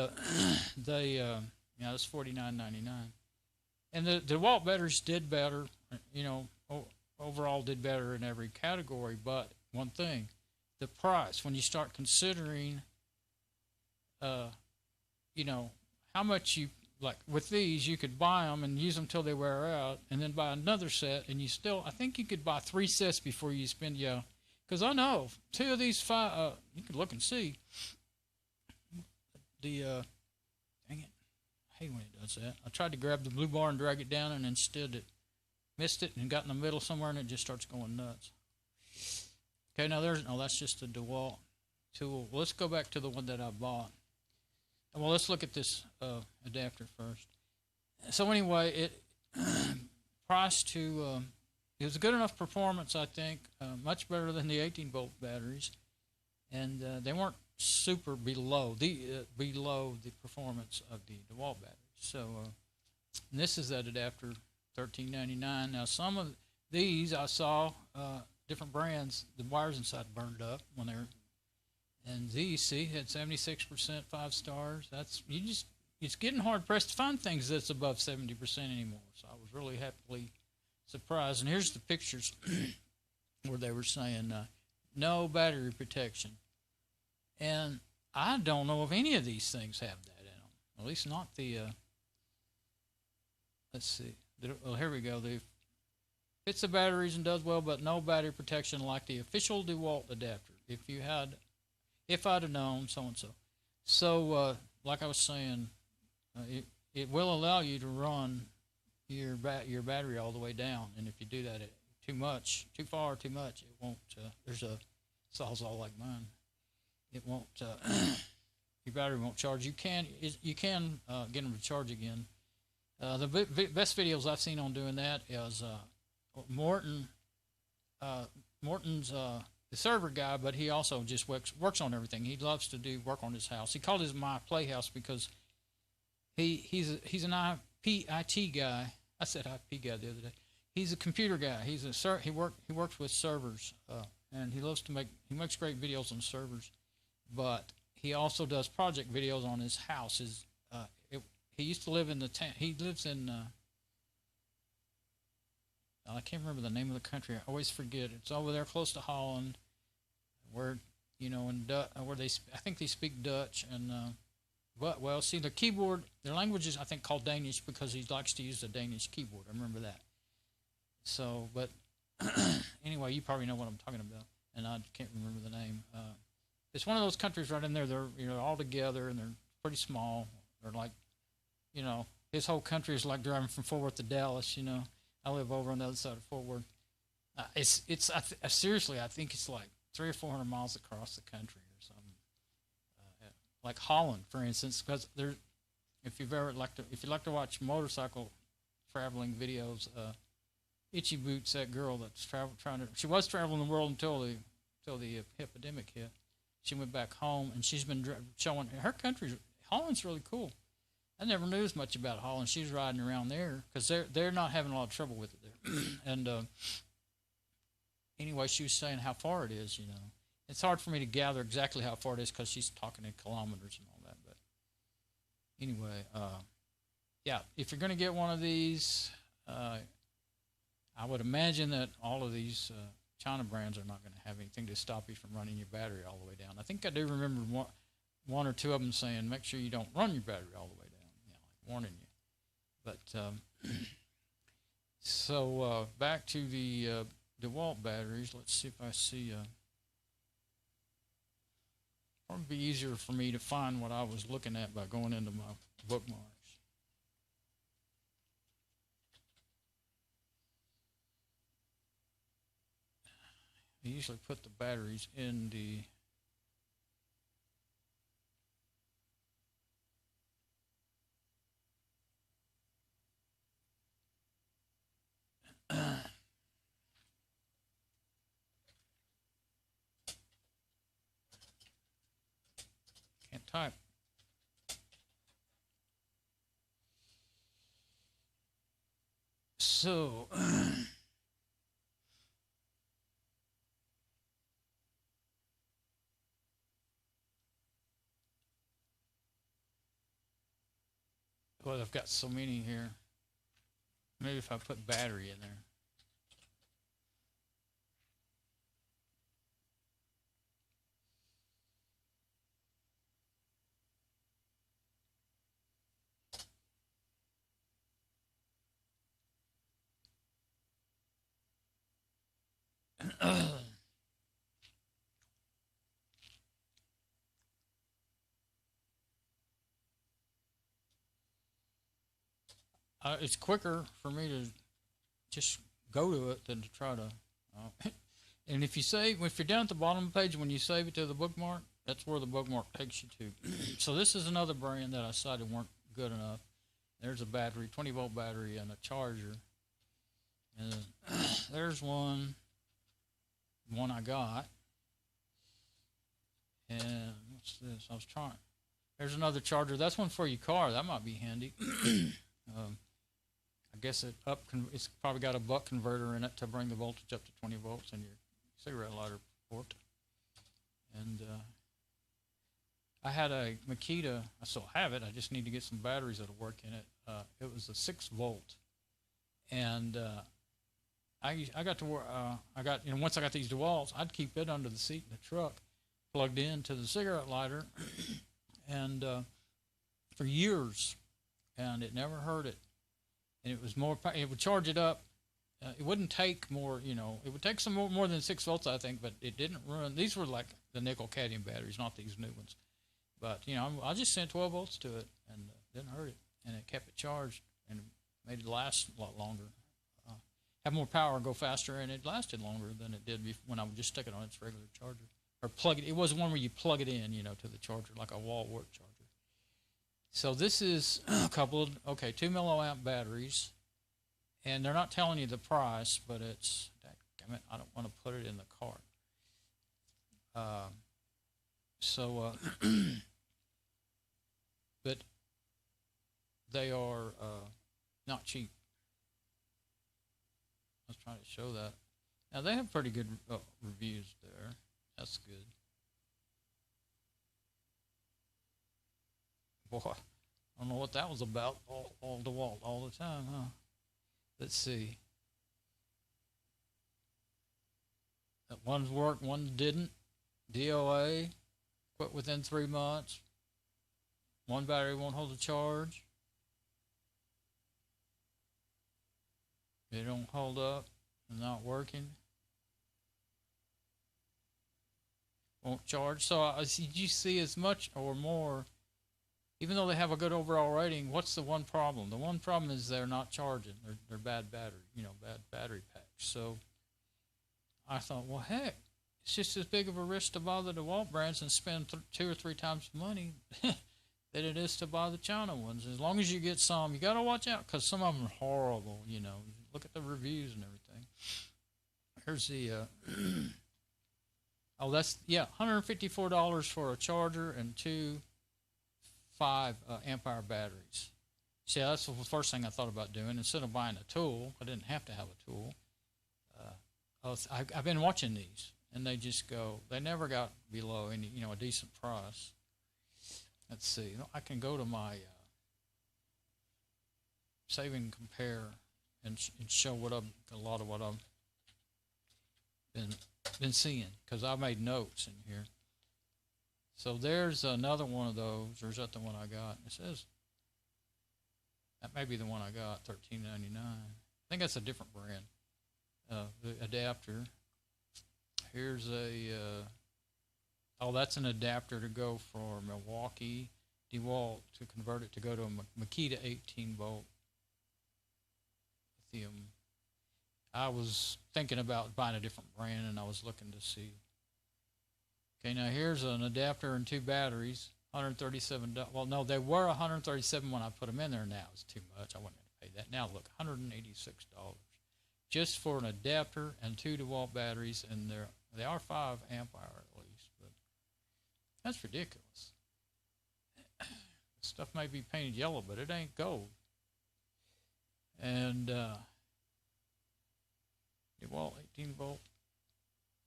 they. It's $49.99, and the Dewalt batteries did better. Overall did better in every category. But one thing, the price. When you start considering, how much you like with these, you could buy them and use them till they wear out, and then buy another set, and I think you could buy 3 sets before you spend. Because I know 2 of these 5. You could look and see the. Dang it. I hate when it does that. I tried to grab the blue bar and drag it down, and instead it missed it and got in the middle somewhere, and it just starts going nuts. Okay, now that's just a Dewalt tool. Well, let's go back to the one that I bought. Well, let's look at this adapter first. So anyway, it priced to it was good enough performance, I think, much better than the 18-volt batteries, and they weren't super below the performance of the Dewalt batteries. So and this is that adapter, $13.99. Now some of these I saw different brands, the wires inside burned up when they were, and these had 76% 5 stars. It's getting hard pressed to find things that's above 70% anymore. So I was really happily surprised. And here's the pictures where they were saying no battery protection. And I don't know if any of these things have that in them. At least not the, let's see. Well, here we go. Fits the batteries and does well, but no battery protection like the official Dewalt adapter. If I'd have known, so-and-so. So, like I was saying, it will allow you to run your battery all the way down. And if you do that too far, it won't, there's a Sawzall like mine. It won't. Your battery won't charge. You can get them to charge again. The best videos I've seen on doing that is Morton's the server guy, but he also just works on everything. He loves to do work on his house. He called his my playhouse because he's an IT guy. I said IP guy the other day. He's a computer guy. He works with servers, and he makes great videos on servers. But he also does project videos on his house. He used to live in the town. He lives in. I can't remember the name of the country. I always forget. It's over there close to Holland. where where I think they speak Dutch and but well, see the keyboard, their language is I think called Danish because he likes to use the Danish keyboard. I remember that. So, but anyway, you probably know what I'm talking about, and I can't remember the name. It's one of those countries right in there. They're all together and they're pretty small. They're like, his whole country is like driving from Fort Worth to Dallas. I live over on the other side of Fort Worth. Seriously, I think it's like 300 or 400 miles across the country or something. Like Holland, for instance, because if you like to watch motorcycle traveling videos, Itchy Boots, that girl that's she was traveling the world until the epidemic hit. She went back home and she's been showing her country. Holland's really cool. I never knew as much about Holland. She's riding around there because they're not having a lot of trouble with it there. And anyway, she was saying how far it is. It's hard for me to gather exactly how far it is because she's talking in kilometers and all that. But anyway, yeah, if you're going to get one of these, I would imagine that all of these China brands are not going to have anything to stop you from running your battery all the way down. I think I do remember one or two of them saying, make sure you don't run your battery all the way down, like warning you. But so back to the Dewalt batteries. Let's see if I see. Probably be easier for me to find what I was looking at by going into my bookmarks. I usually put the batteries in the can't type. So well, I've got so many here. Maybe if I put battery in there. It's quicker for me to just go to it than to try to. And if you're down at the bottom of the page, when you save it to the bookmark, that's where the bookmark takes you to. So this is another brand that I decided weren't good enough. There's a battery, 20-volt battery, and a charger. And there's one I got. And what's this? I was trying. There's another charger. That's one for your car. That might be handy. I guess it's probably got a buck converter in it to bring the voltage up to 20 volts in your cigarette lighter port. And I had a Makita. I still have it. I just need to get some batteries that'll work in it. It was a 6-volt, and I got to once I got these Dewalts, I'd keep it under the seat in the truck, plugged into the cigarette lighter, and for years, and it never hurt it. And it was more. It would charge it up. It wouldn't take more. It would take some more than 6 volts, I think, but it didn't run. These were like the nickel cadmium batteries, not these new ones. But I just sent 12 volts to it, and didn't hurt it, and it kept it charged, and made it last a lot longer. Have more power, go faster, and it lasted longer than it did when I would just stick it on its regular charger or plug it. It was one where you plug it in, to the charger, like a wall wart charger. So this is a couple of 2 milliamp batteries, and they're not telling you the price, but it's, damn it, I don't want to put it in the cart. But they are not cheap. I was trying to show that. Now they have pretty good reviews there. That's good. Boy, I don't know what that was about. All Dewalt all the time, huh? Let's see. That one's worked, one didn't. DOA, quit within 3 months. One battery won't hold a charge. They don't hold up and not working. Won't charge. So you see as much or more, even though they have a good overall rating, what's the one problem? The one problem is they're not charging. They're bad battery, bad battery packs. So I thought, well, heck, it's just as big of a risk to buy the Dewalt brands and spend 2 or 3 times the money that it is to buy the China ones. As long as you get some, you got to watch out because some of them are horrible, Look at the reviews and everything. Here's the, oh, that's, yeah, $154 for a charger and 2 5 amp-hour batteries. See, that's the first thing I thought about doing. Instead of buying a tool, I didn't have to have a tool. I've been watching these, and they just go, they never got below any, a decent price. Let's see. I can go to my save and compare and show a lot of what I've been seeing, because I made notes in here. So there's another one of those, or is that the one I got? It says that may be the one I got, $13.99. I think that's a different brand. The adapter. Here's a oh, that's an adapter to go for Milwaukee Dewalt to convert it to go to a Makita 18-volt lithium. I was thinking about buying a different brand, and I was looking to see. Okay, now here's an adapter and 2 batteries, $137. Well, no, they were $137 when I put them in there. Now it's too much. I wasn't going to pay that. Now look, $186 just for an adapter and 2 Dewalt batteries, and they are 5 amp hour at least, but that's ridiculous. Stuff may be painted yellow, but it ain't gold. And Dewalt 18-volt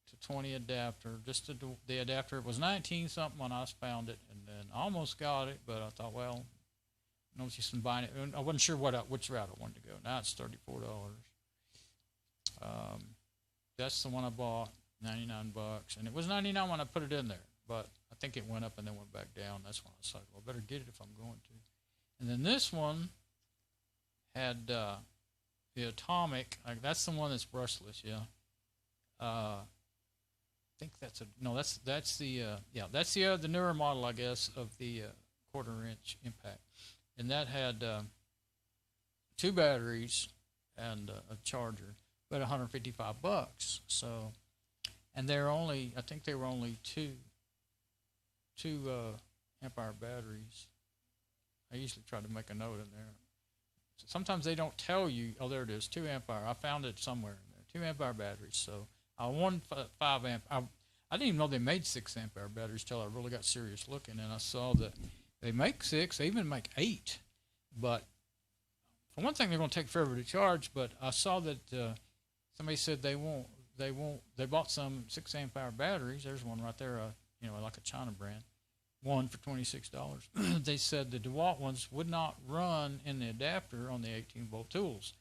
to 20 adapter. Just the adapter, it was 19 something when I found it, and then I almost got it, but I thought, well, no use in buying it. I wasn't sure which route I wanted to go. Now it's $34. That's the one I bought, $99, and it was $99 when I put it in there, but I think it went up and then went back down. That's when I decided, well, I better get it if I'm going to. And then this one had the atomic. That's the one that's brushless, yeah. I think that's the newer model, I guess, of the 1/4-inch impact, and that had 2 batteries and a charger, but $155. So, and I think they were only two amp hour batteries. I usually try to make a note in there. Sometimes they don't tell you. Oh, there it is, 2 amp hour. I found it somewhere in there. 2 amp hour batteries. So I won 5 amp. I didn't even know they made 6 amp hour batteries till I really got serious looking, and I saw that they make 6. They even make 8. But for one thing, they're going to take forever to charge. But I saw that somebody said they bought some 6 amp hour batteries. There's one right there. Like a China brand. One for $26. They said the Dewalt ones would not run in the adapter on the 18-volt tools.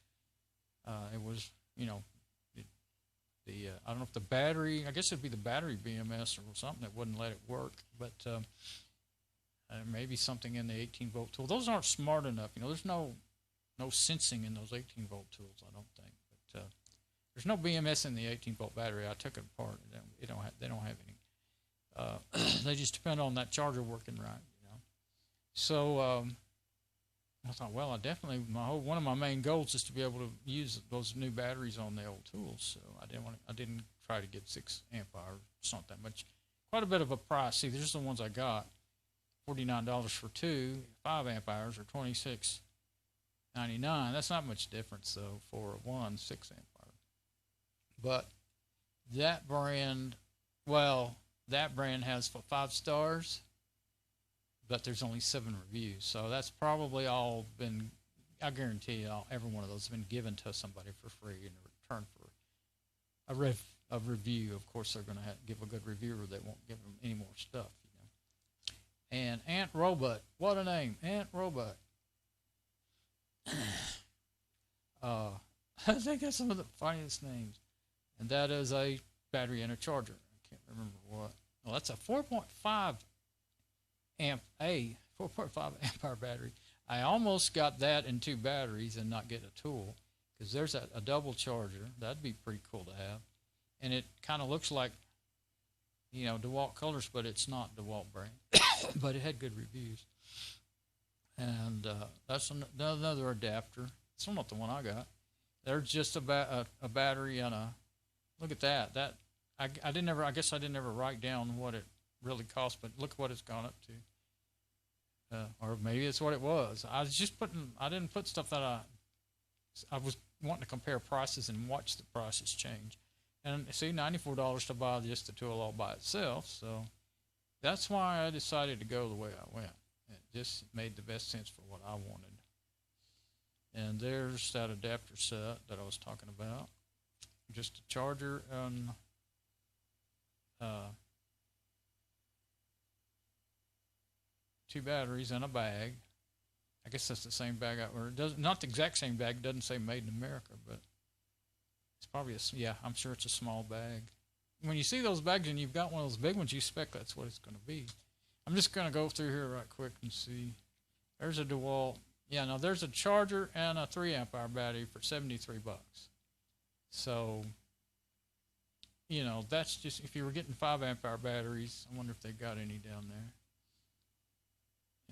It was, I don't know if the battery, I guess it'd be the battery BMS or something that wouldn't let it work, but maybe something in the 18-volt tool. Those aren't smart enough. There's no sensing in those 18-volt tools, I don't think. But there's no BMS in the 18-volt battery. I took it apart. They don't have any. They just depend on that charger working right, So I thought, well, one of my main goals is to be able to use those new batteries on the old tools. So I didn't try to get 6 amp hours. It's not that much. Quite a bit of a price. See, there's the ones I got. $49 for 2, 5 amp hours, or $26.99. That's not much difference though for one 6 amp hour. But that brand, that brand has 5 stars, but there's only 7 reviews. So that's probably all been, I guarantee you, every one of those has been given to somebody for free in return for a review. Of course, they're going to give a good review, or they won't give them any more stuff. And Ant Robot, what a name, Ant Robot. I think that's some of the funniest names. And that is a battery and a charger. I can't remember what. Well, that's a 4.5 amp, 4.5 amp hour battery. I almost got that in 2 batteries and not get a tool, because there's a double charger. That'd be pretty cool to have. And it kind of looks like, you know, Dewalt colors, but it's not Dewalt brand. But it had good reviews. And that's another adapter. It's not the one I got. There's just a battery and a, look at that. I guess I didn't ever write down what it really cost, but look what it's gone up to. Or maybe it's what it was. I didn't put stuff that I was wanting to compare prices and watch the prices change. And see, $94 to buy just the tool all by itself. So that's why I decided to go the way I went. It just made the best sense for what I wanted. And there's that adapter set that I was talking about. Just a charger and 2 batteries and a bag. I guess that's the same bag, or it doesn't, not the exact same bag. It doesn't say made in America, but it's probably yeah, I'm sure it's a small bag. When you see those bags and you've got one of those big ones, you expect that's what it's going to be. I'm just going to go through here right quick and see. There's a Dewalt. Yeah, no, there's a charger and a 3 amp hour battery for $73. So, you know, that's just, if you were getting 5 amp hour batteries, I wonder if they got any down there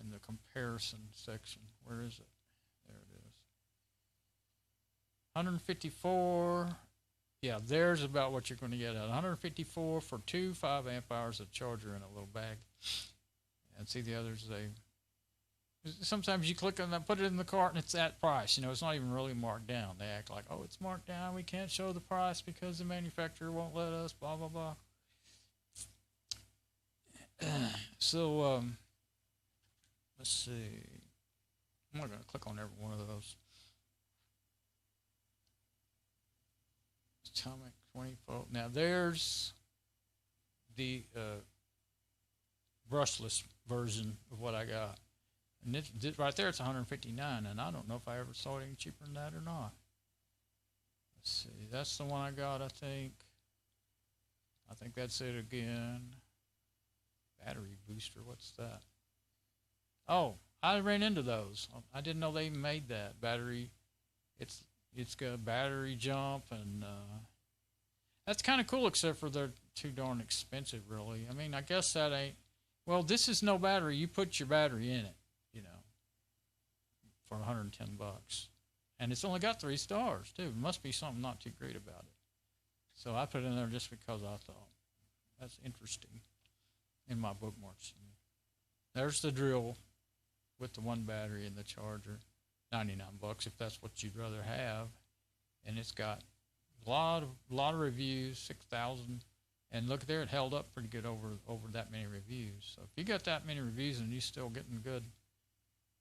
in the comparison section. Where is it? There it is. 154. Yeah, there's about what you're going to get at. 154 for 2 5 amp hours of charger in a little bag. And see the others, sometimes you click on that, put it in the cart, and it's that price. You know, it's not even really marked down. They act like, oh, it's marked down. We can't show the price because the manufacturer won't let us, blah, blah, blah. So, let's see. I'm not going to click on every one of those. Atomic 20V. Now, there's the brushless version of what I got. And this right there, it's $159, and I don't know if I ever saw it any cheaper than that or not. Let's see, that's the one I got, I think. I think that's it again. Battery booster, what's that? Oh, I ran into those. I didn't know they even made that. Battery, it's got a battery jump, and that's kind of cool, except for they're too darn expensive, really. I mean, I guess that ain't, well, this is no battery. You put your battery in it, you know, for $110. And it's only got 3 stars, too. It must be something not too great about it. So I put it in there just because I thought that's interesting in my bookmarks. There's the drill with the 1 battery and the charger. $99 if that's what you'd rather have. And it's got a lot of reviews, 6,000. And look there, it held up pretty good over that many reviews. So if you got that many reviews and you're still getting good,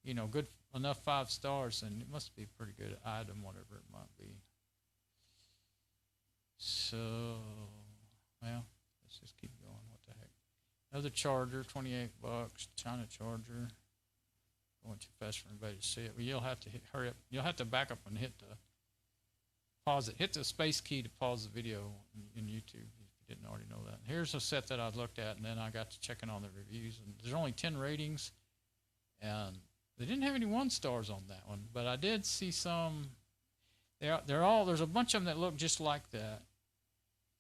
you know, good enough 5 stars, then it must be a pretty good item, whatever it might be. So, well, let's just keep going. What the heck? Another charger, $28, China charger. Going too fast for anybody to see it. Well, you'll have to hurry up. You'll have to back up and hit the pause it. Hit the space key to pause the video in YouTube. Didn't already know that. Here's a set that I looked at, and then I got to checking on the reviews, and there's only 10 ratings, and they didn't have any 1 stars on that one, but I did see some. There's a bunch of them that look just like that,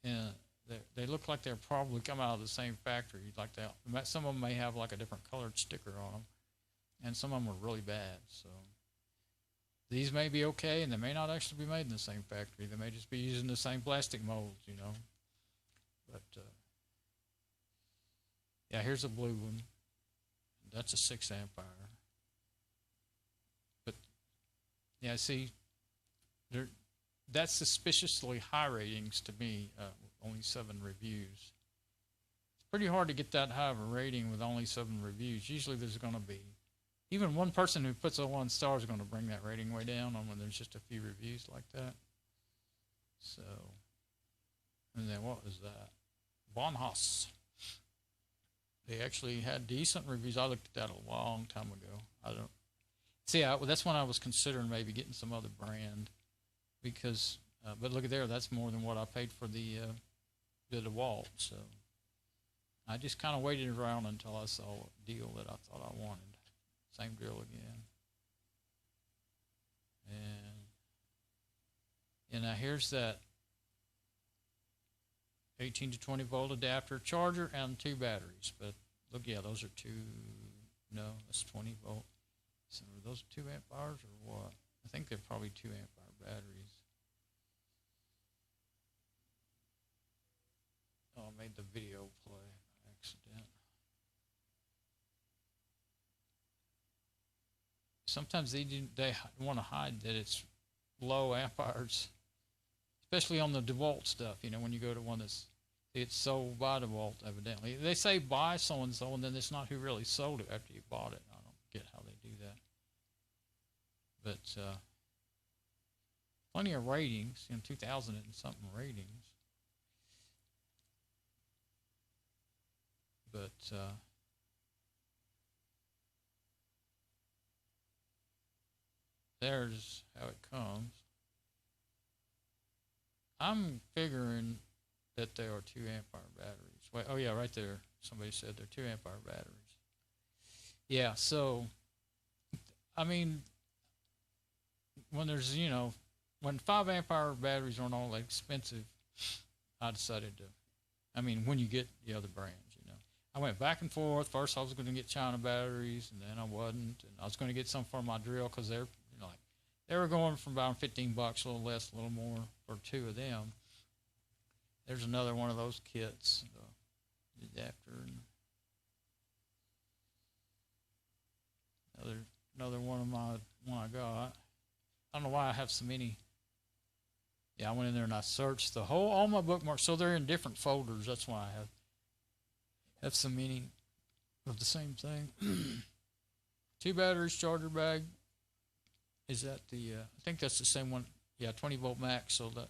and they look like they're probably come out of the same factory. Like that, some of them may have like a different colored sticker on them, and some of them are really bad. So these may be okay, and they may not actually be made in the same factory. They may just be using the same plastic molds, you know. But, yeah, here's a blue one. That's a 6 amp hour. But, yeah, see, that's suspiciously high ratings to me, only 7 reviews. It's pretty hard to get that high of a rating with only 7 reviews. Usually there's going to be, even 1 person who puts a 1 star is going to bring that rating way down on when there's just a few reviews like that. So, and then what was that? Bonhaus. They actually had decent reviews. I looked at that a long time ago. I don't see. That's when I was considering maybe getting some other brand, because. But look at there. That's more than what I paid for the DeWalt. So I just kind of waited around until I saw a deal that I thought I wanted. Same drill again. And now here's that 18 to 20 volt adapter charger and 2 batteries. But look, yeah, those are 2, no, that's 20 volt. So are those 2 amp hours or what? I think they're probably 2 amp hour batteries. Oh, I made the video play by accident. Sometimes they want to hide that it's low amp hours, especially on the Dewalt stuff. You know, when you go to one it's sold by Dewalt, evidently. They say by so-and-so, and then it's not who really sold it after you bought it. I don't get how they do that. But plenty of ratings, 2,000 and something ratings. But there's how it comes. I'm figuring that they are 2 amp hour batteries. Wait, oh yeah, right there. Somebody said they're 2 amp hour batteries. Yeah, so I mean, when there's, when 5 amp hour batteries aren't all that expensive, I decided to, when you get the other brands, I went back and forth. First I was going to get China batteries, and then I wasn't. And I was going to get some for my drill because they're, they were going from about $15, a little less, a little more for 2 of them. There's another one of those kits, the adapter, and another one I got. I don't know why I have so many. Yeah, I went in there and I searched all my bookmarks, so they're in different folders. That's why I have so many of the same thing. 2 batteries, charger bag. Is that the, I think that's the same one. Yeah, 20 volt max, so the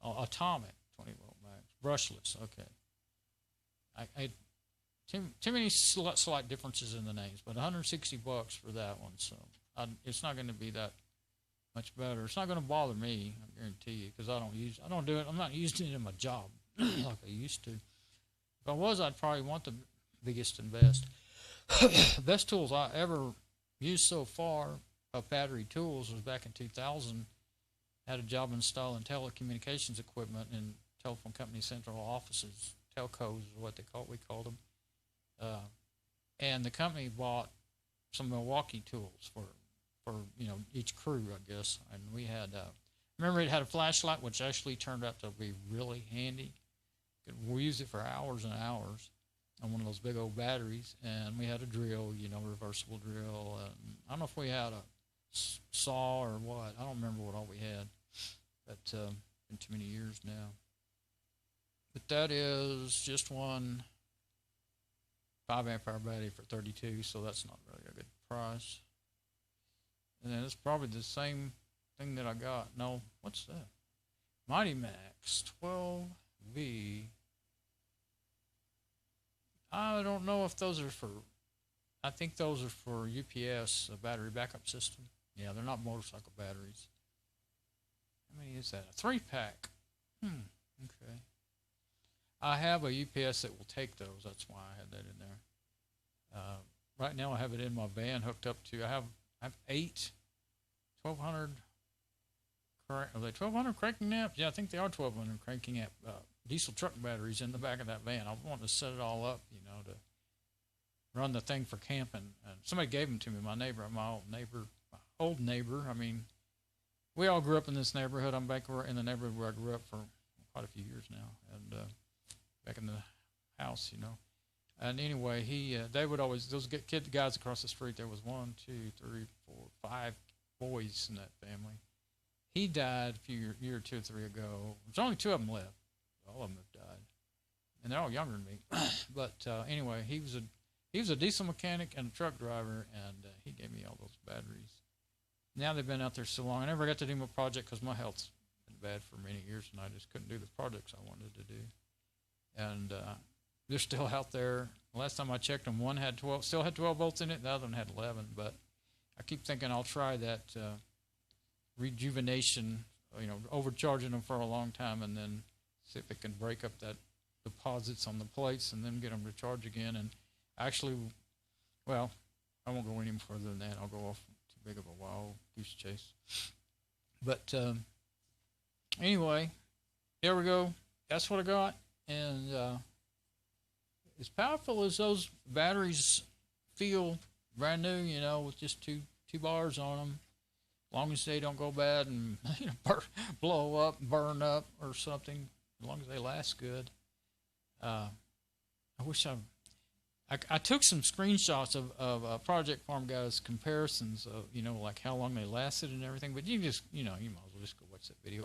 atomic 20 volt max. Brushless, okay. Too many slight differences in the names, but $160 for that one, so it's not going to be that much better. It's not going to bother me, I guarantee you, because I don't do it. I'm not using it in my job like I used to. If I was, I'd probably want the biggest and best. Best tools I ever used so far of battery tools was back in 2000. I had a job installing telecommunications equipment in telephone company central offices. Telcos is what we called them. And the company bought some Milwaukee tools for each crew, I guess. And we had, remember it had a flashlight, which actually turned out to be really handy. We used it for hours and hours on one of those big old batteries, and we had a drill, reversible drill. I don't know if we had a saw or what. I don't remember what all we had, but been too many years now. But that is just one 5 amp hour battery for $32, so that's not really a good price. And then it's probably the same thing that I got. No, what's that? Mighty Max 20V. I don't know if those are for, I think those are for UPS, a battery backup system. Yeah, they're not motorcycle batteries. How many is that? A 3-pack. Okay. I have a UPS that will take those. That's why I had that in there. Right now I have it in my van hooked up to, I have 8 1200, are they 1200 cranking amps? Yeah, I think they are 1200 cranking amp diesel truck batteries in the back of that van. I wanted to set it all up, to run the thing for camping. And somebody gave them to me, my old neighbor. We all grew up in this neighborhood. I'm back in the neighborhood where I grew up for quite a few years now, and back in the house, And anyway, they would always, those guys across the street, there was 1, 2, 3, 4, 5 boys in that family. He died a year or 2 or 3 ago. There's only 2 of them left. All of them have died, and they're all younger than me. But anyway, he was a diesel mechanic and a truck driver, and he gave me all those batteries. Now they've been out there so long. I never got to do my project because my health's been bad for many years, and I just couldn't do the projects I wanted to do. And they're still out there. Last time I checked them, one had still had 12 volts in it, the other one had 11. But I keep thinking I'll try that rejuvenation, overcharging them for a long time, and then see if it can break up that deposits on the plates and then get them to charge again. And actually, well, I won't go any further than that. I'll go off too big of a wild goose chase. But anyway, there we go. That's what I got. And as powerful as those batteries feel, brand new, you know, with just two bars on them, as long as they don't go bad and blow up, burn up or something, as long as they last good. I wish I took some screenshots of Project Farm guys' comparisons of, you know, like how long they lasted and everything, but you just, you know, you might as well just go watch that video.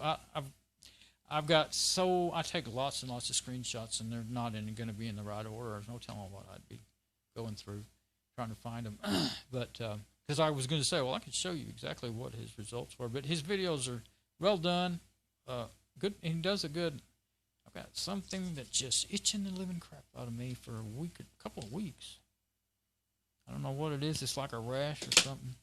I take lots and lots of screenshots, and they're not going to be in the right order. There's no telling what I'd be going through trying to find them. But because I was going to say, well, I could show you exactly what his results were, but his videos are well done, good. He does a good. I've got something that's just itching the living crap out of me for a couple of weeks. I don't know what it is. It's like a rash or something.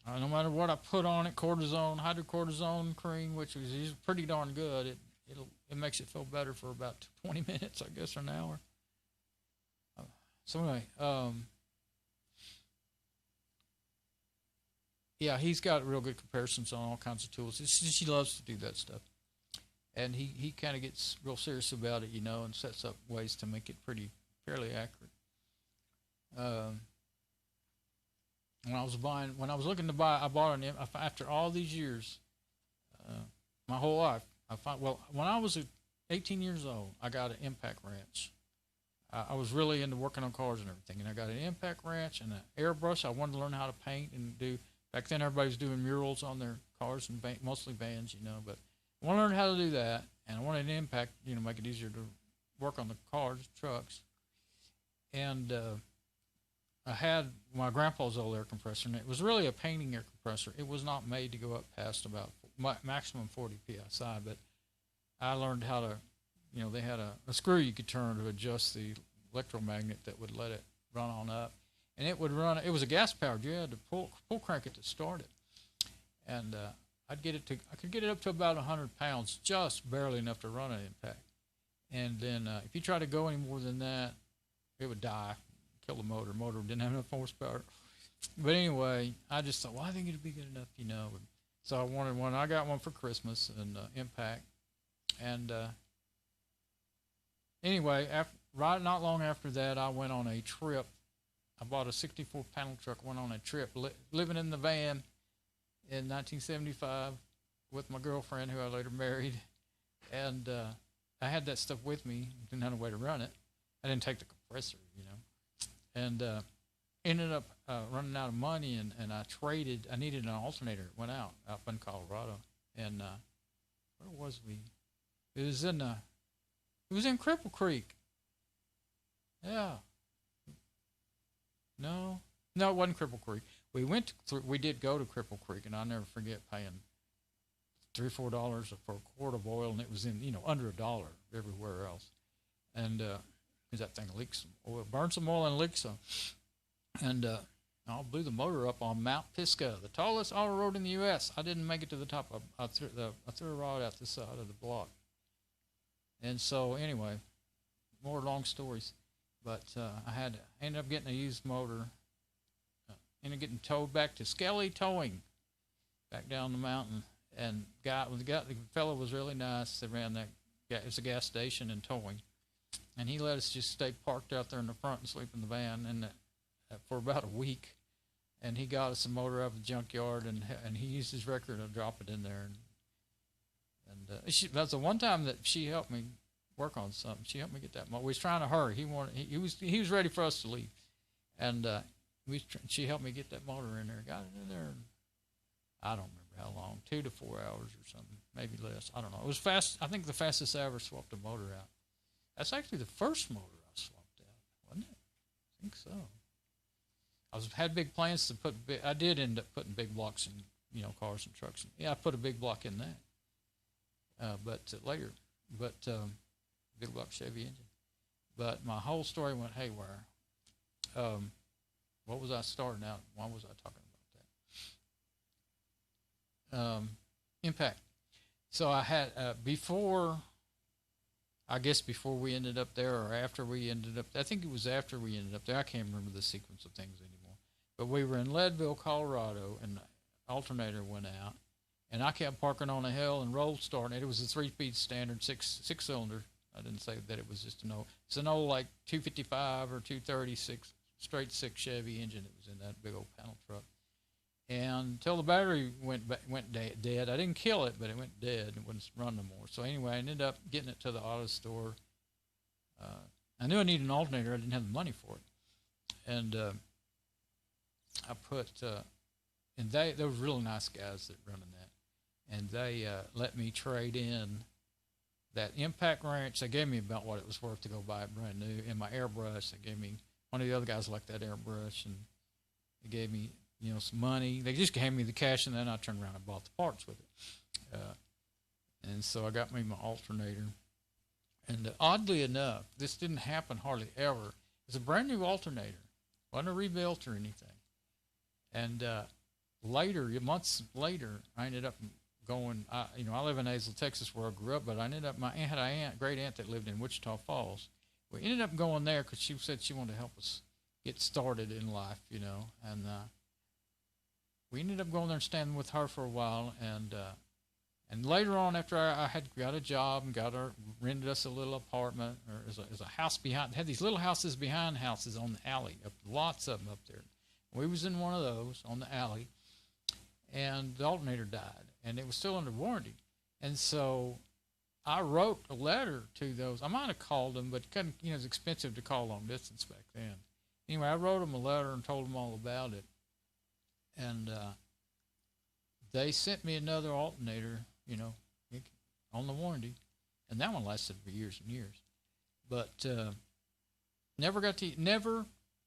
No matter what I put on it, cortisone, hydrocortisone cream, which is pretty darn good, it makes it feel better for about 20 minutes, I guess, or an hour. So anyway, yeah, he's got real good comparisons on all kinds of tools. He loves to do that stuff, and he kind of gets real serious about it, you know, and sets up ways to make it fairly accurate. When I was looking to buy, I bought after all these years, my whole life. When I was 18 years old, I got an impact wrench. I was really into working on cars and everything, and I got an impact wrench and an airbrush. I wanted to learn how to paint and do. Back then, everybody was doing murals on their cars and mostly vans, you know. But I wanted to learn how to do that, and I wanted an impact, you know, make it easier to work on the cars, trucks, and I had my grandpa's old air compressor, and it was really a painting air compressor. It was not made to go up past about maximum 40 psi, but I learned how to, you know, they had a screw you could turn to adjust the electromagnet that would let it run on up, and it would run. It was a gas powered. You had to pull crank it to start it, and I could get it up to about 100 pounds, just barely enough to run an impact. And then if you try to go any more than that, it would die. Kill the motor. Motor didn't have enough horsepower. But anyway, I just thought, well, I think it'd be good enough, you know. So I wanted one. I got one for Christmas, and impact. And anyway, not long after that, I went on a trip. I bought a 64 panel truck. Went on a trip, living in the van in 1975 with my girlfriend, who I later married. And I had that stuff with me. Didn't have a way to run it. I didn't take the compressor, you know. And ended up running out of money, and I needed an alternator. It went out up in Colorado, and where was we? It was in Cripple Creek. Yeah. No, it wasn't Cripple Creek. We did go to Cripple Creek, and I'll never forget paying $3 or $4 for a quart of oil, and it was in, you know, under $1 everywhere else, and because that thing leaks some oil, burned some oil and leaked some. And I blew the motor up on Mount Pisgah, the tallest auto road in the U.S. I didn't make it to the top. I threw a rod out the side of the block. And so anyway, more long stories. But I ended up getting a used motor. Ended up getting towed back to Skelly Towing, back down the mountain. And the fellow was really nice. They ran that. It was a gas station and towing. And he let us just stay parked out there in the front and sleep in the van, and for about a week. And he got us a motor out of the junkyard, and he used his record to drop it in there. And that's the one time that she helped me work on something. She helped me get that motor. We was trying to hurry. He was ready for us to leave, and she helped me get that motor in there. Got it in there. And I don't remember how long, 2 to 4 hours or something, maybe less. I don't know. It was fast. I think the fastest I ever swapped a motor out. That's actually the first motor I swapped out, wasn't it? I think so. Had big plans to put. I did end up putting big blocks in, you know, cars and trucks. Yeah, I put a big block in that. But later, big block Chevy engine. But my whole story went haywire. What was I starting out? Why was I talking about that? Impact. So I had before. I guess before we ended up there or after we ended up, I think it was after we ended up there. I can't remember the sequence of things anymore. But we were in Leadville, Colorado, and the alternator went out, and I kept parking on a hill and roll starting it. It was a 3-speed standard six cylinder. I didn't say that it was just an old. It's an old like 255 or 236 straight six Chevy engine that was in that big old panel truck. And until the battery went dead. I didn't kill it, but it went dead and wouldn't run no more. So anyway, I ended up getting it to the auto store. I knew I needed an alternator. I didn't have the money for it, and I put. And they were really nice guys that running that, and they let me trade in that impact wrench. They gave me about what it was worth to go buy it brand new. And my airbrush, they gave me, one of the other guys liked that airbrush, and they gave me, some money. They just gave me the cash, and then I turned around and bought the parts with it. And so I got me my alternator. And oddly enough, this didn't happen hardly ever. It's a brand new alternator. Wasn't a rebuilt or anything. And later, months later, I ended up going, I live in Azle, Texas, where I grew up, but I ended up, my aunt had a great aunt that lived in Wichita Falls. We ended up going there because she said she wanted to help us get started in life, and we ended up going there and standing with her for a while, and later on, after I had got a job and rented us a little apartment, or as a house behind, had these little houses behind houses on the alley, lots of them up there. We was in one of those on the alley, and the alternator died, and it was still under warranty. And so I wrote a letter to those. I might have called them, but it was expensive to call long distance back then. Anyway, I wrote them a letter and told them all about it. And they sent me another alternator, on the warranty. And that one lasted for years and years. But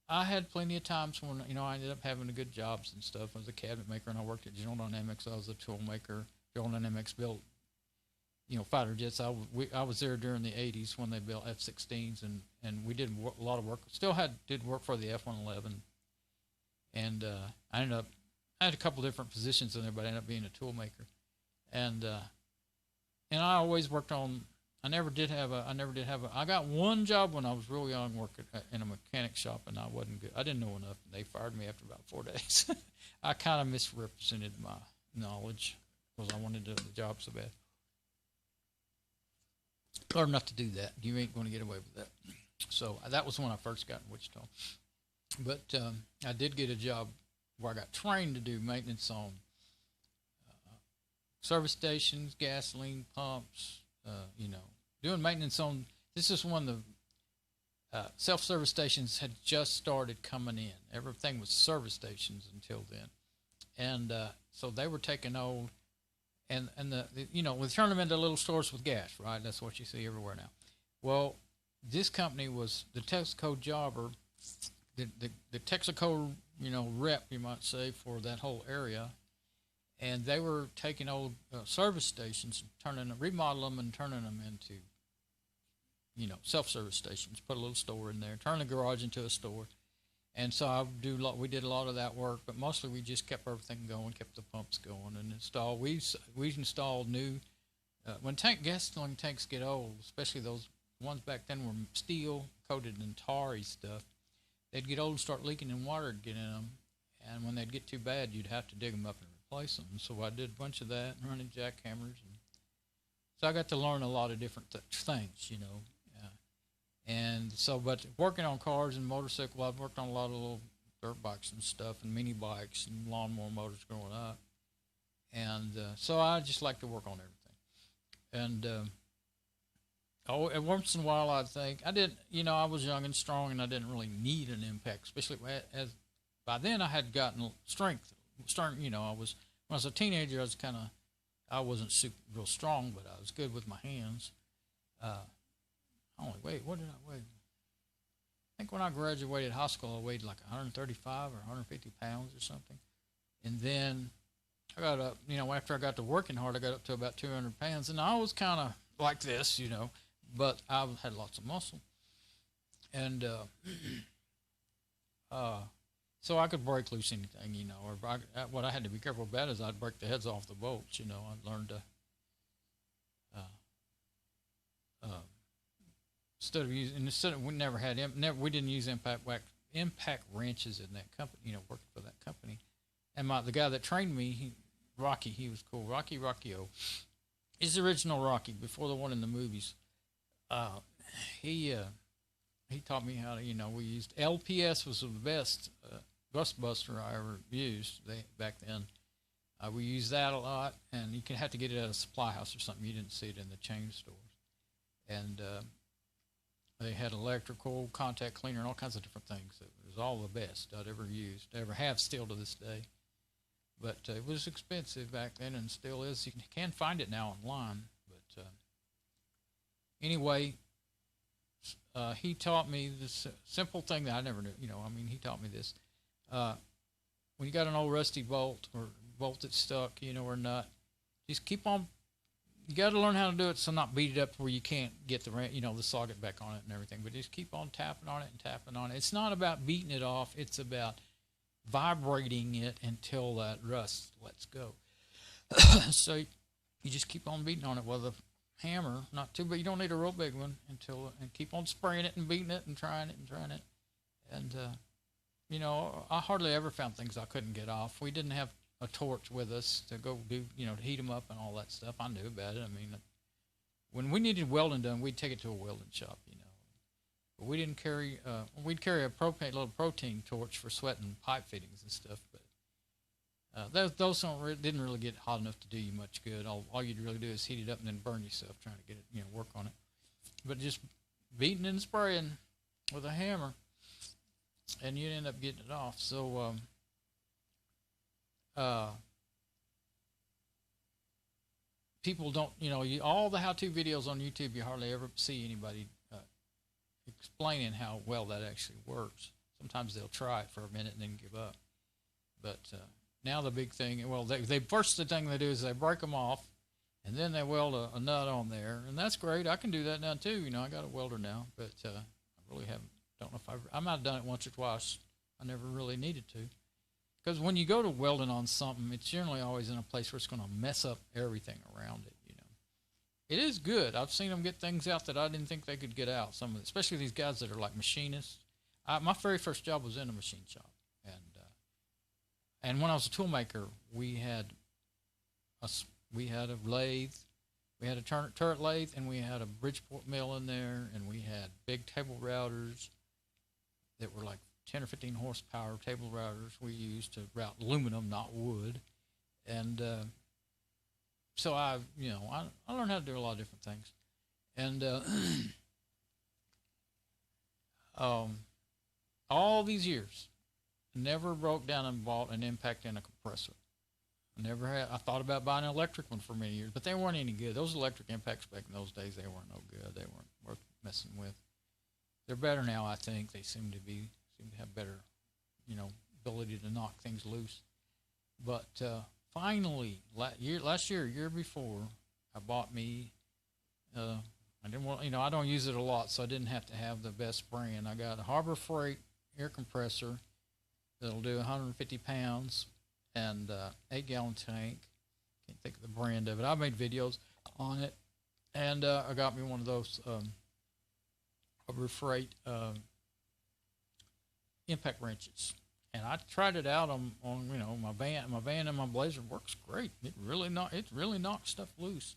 I had plenty of times when, I ended up having good jobs and stuff. I was a cabinet maker, and I worked at General Dynamics. I was a tool maker. General Dynamics built, fighter jets. I was there during the 80s when they built F-16s, and we did a lot of work. Still did work for the F-111. And I had a couple different positions in there, but I ended up being a tool maker. And I always worked on, I got one job when I was real young working in a mechanic shop, and I wasn't good. I didn't know enough, and they fired me after about 4 days. I kind of misrepresented my knowledge because I wanted to do the job so bad. Learn not to do that. You ain't going to get away with that. So that was when I first got in Wichita. But I did get a job where I got trained to do maintenance on service stations, gasoline pumps, doing maintenance on, this is when the self-service stations had just started coming in. Everything was service stations until then. And so they were taking old, and we turned them into little stores with gas, right? That's what you see everywhere now. Well, this company was the Texaco jobber, the Texaco, rep, you might say, for that whole area. And they were taking old service stations, remodel them and turning them into, self-service stations. Put a little store in there, turn the garage into a store. And so we did a lot of that work, but mostly we just kept everything going, kept the pumps going, and we installed new. When gasoline tanks get old, especially those ones back then were steel coated in tarry stuff, they'd get old and start leaking, and water would get in them. And when they'd get too bad, you'd have to dig them up and replace them. So I did a bunch of that, running jackhammers. And so I got to learn a lot of different things, And so, but working on cars and motorcycles, I've worked on a lot of little dirt bikes and stuff, and mini bikes and lawnmower motors growing up. And so I just like to work on everything. And once in a while, I think, I was young and strong, and I didn't really need an impact, especially by then I had gotten strength. When I was a teenager, I wasn't real strong, but I was good with my hands. What did I weigh? I think when I graduated high school, I weighed like 135 or 150 pounds or something. And then I got up, after I got to working hard, I got up to about 200 pounds. And I was kind of like this, but I had lots of muscle. And so I could break loose anything, or what I had to be careful about is I'd break the heads off the bolts, I learned to we never had we didn't use impact wrenches in that company, working for that company. And the guy that trained me, Rocky, he was cool. Rocky-O. He's the original Rocky before the one in the movies. He taught me how to, we used LPS was the best bus buster I ever used back then. We used that a lot, and you have to get it at a supply house or something. You didn't see it in the chain stores. And they had electrical, contact cleaner, and all kinds of different things. It was all the best I'd ever used, ever have still to this day. But it was expensive back then and still is. You can find it now online. But anyway, he taught me this simple thing that I never knew. He taught me this. When you got an old rusty bolt or bolt that's stuck, or nut, just keep on. You got to learn how to do it so not beat it up where you can't get the socket back on it and everything. But just keep on tapping on it and tapping on it. It's not about beating it off. It's about vibrating it until that rust lets go. So you just keep on beating on it with a hammer, not too, but you don't need a real big one and keep on spraying it and beating it and trying it. And I hardly ever found things I couldn't get off. We didn't have a torch with us to go do, to heat them up and all that stuff. I knew about it. When we needed welding done, we'd take it to a welding shop, But we didn't carry, we'd carry a little protein torch for sweating pipe fittings and stuff. But those didn't really get hot enough to do you much good. All you'd really do is heat it up and then burn yourself trying to get it, work on it. But just beating and spraying with a hammer, and you'd end up getting it off. So, people don't, all the how-to videos on YouTube, you hardly ever see anybody explaining how well that actually works. Sometimes they'll try it for a minute and then give up. But now the big thing, they first the thing they do is they break them off, and then they weld a nut on there, and that's great. I can do that now too. I got a welder now, but I really don't know if I might have done it once or twice. I never really needed to. Because when you go to welding on something, it's generally always in a place where it's going to mess up everything around it. It is good. I've seen them get things out that I didn't think they could get out. Especially these guys that are like machinists. My very first job was in a machine shop, and when I was a tool maker, we had a lathe, we had a turret lathe, and we had a Bridgeport mill in there, and we had big table routers that were like 10 or 15 horsepower table routers we used to route aluminum, not wood. And so I learned how to do a lot of different things. And all these years, never broke down and bought an impact and a compressor. I thought about buying an electric one for many years, but they weren't any good. Those electric impacts back in those days, they weren't no good. They weren't worth messing with. They're better now, I think. They seem to have better, ability to knock things loose. But finally, last year before, I bought me. I didn't want, I don't use it a lot, so I didn't have to have the best brand. I got a Harbor Freight air compressor that'll do 150 pounds and 8-gallon tank. Can't think of the brand of it. I made videos on it, and I got me one of those Harbor Freight impact wrenches, and I tried it out on my van and my Blazer. Works great. It really knocks stuff loose.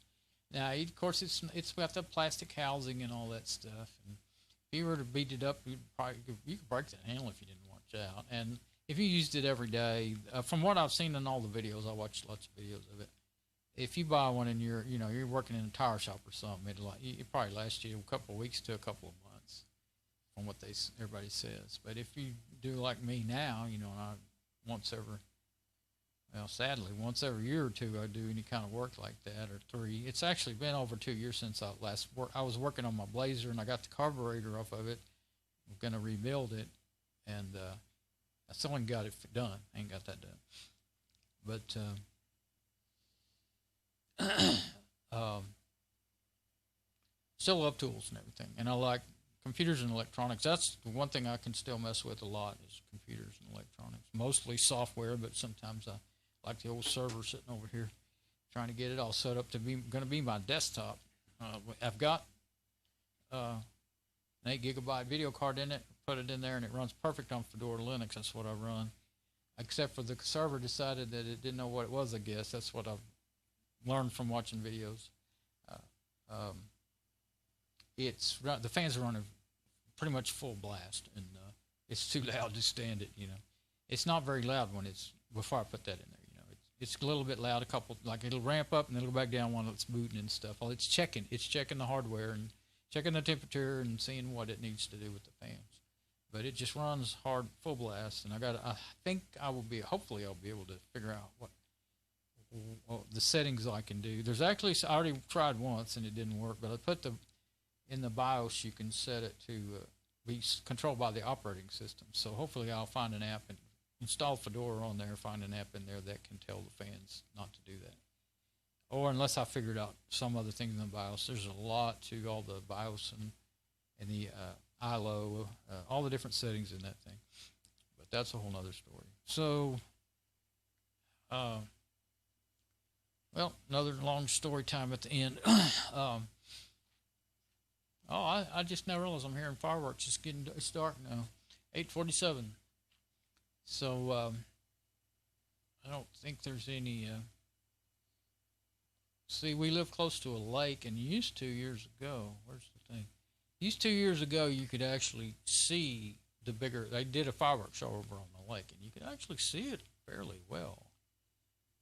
Now, of course, it's got the plastic housing and all that stuff. And if you were to beat it up, you could break the handle if you didn't watch out. And if you used it every day, from what I've seen in all the videos, I watched lots of videos of it. If you buy one and you're working in a tire shop or something, it probably lasts you a couple of weeks to a couple of months, from what everybody says. But if you do like me now, sadly, once every year or two, I do any kind of work like that, or 3. It's actually been over 2 years since I last worked. I was working on my Blazer, and I got the carburetor off of it. I'm going to rebuild it, and I still ain't got it done. I ain't got that done. But still love tools and everything, and I like computers and electronics. That's the one thing I can still mess with a lot is computers and electronics. Mostly software, but sometimes I like the old server sitting over here trying to get it all set up to be going to be my desktop. I've got an 8 GB video card in it, put it in there, and it runs perfect on Fedora Linux. That's what I run. Except for the server decided that it didn't know what it was, I guess. That's what I've learned from watching videos. The fans are running pretty much full blast, and it's too loud to stand it, you know. It's not very loud before I put that in there, you know. It's a little bit loud, like it'll ramp up and it'll go back down while it's booting and stuff. Well, it's checking the hardware and checking the temperature and seeing what it needs to do with the fans. But it just runs hard, full blast, and I think hopefully I'll be able to figure out what the settings I can do. There's actually, I already tried once and it didn't work, but I put in the BIOS, you can set it to be controlled by the operating system. So hopefully I'll find an app and install Fedora on there, find an app in there that can tell the fans not to do that. Or unless I figured out some other thing in the BIOS. There's a lot to all the BIOS and the ILO, all the different settings in that thing. But that's a whole nother story. So, well, another long story time at the end. I just now realized I'm hearing fireworks. It's dark now. 8:47. So, I don't think there's any, see, we live close to a lake, and used to years ago, where's the thing? Used to years ago, you could actually see they did a fireworks show over on the lake, and you could actually see it fairly well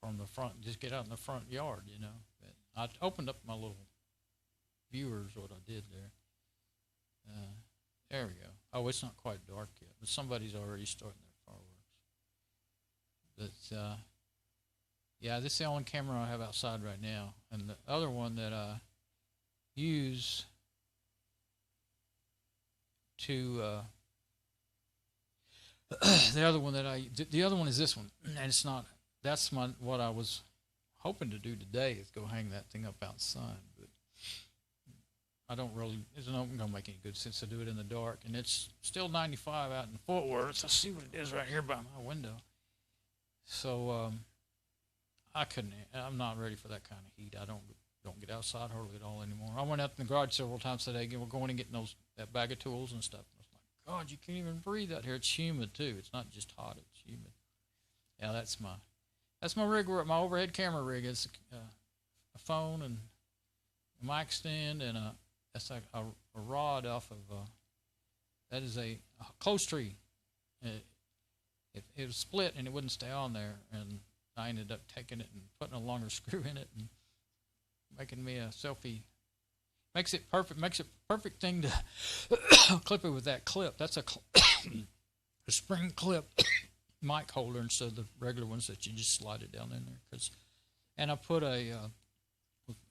from the front, just get out in the front yard, you know. But I opened up my little viewers, what I did there. There we go. Oh, it's not quite dark yet, but somebody's already starting their fireworks. But, yeah, this is the only camera I have outside right now. And the other one that I use to, the other one is this one. And it's not, that's what I was hoping to do today, is go hang that thing up outside. But it's not going to make any good sense to do it in the dark. And it's still 95 out in Fort Worth. I see what it is right here by my window. So, I'm not ready for that kind of heat. I don't get outside hardly at all anymore. I went out in the garage several times today. We're going and getting that bag of tools and stuff. I was like, God, you can't even breathe out here. It's humid too. It's not just hot, it's humid. Yeah, that's my rig, my overhead camera rig. It's a phone and a mic stand and that's like a rod off of that is a close tree. It was split and it wouldn't stay on there, and I ended up taking it and putting a longer screw in it and making me a selfie. Makes it perfect thing to clip it with that clip. That's a spring clip mic holder instead of the regular ones that you just slide it down in there. And I put I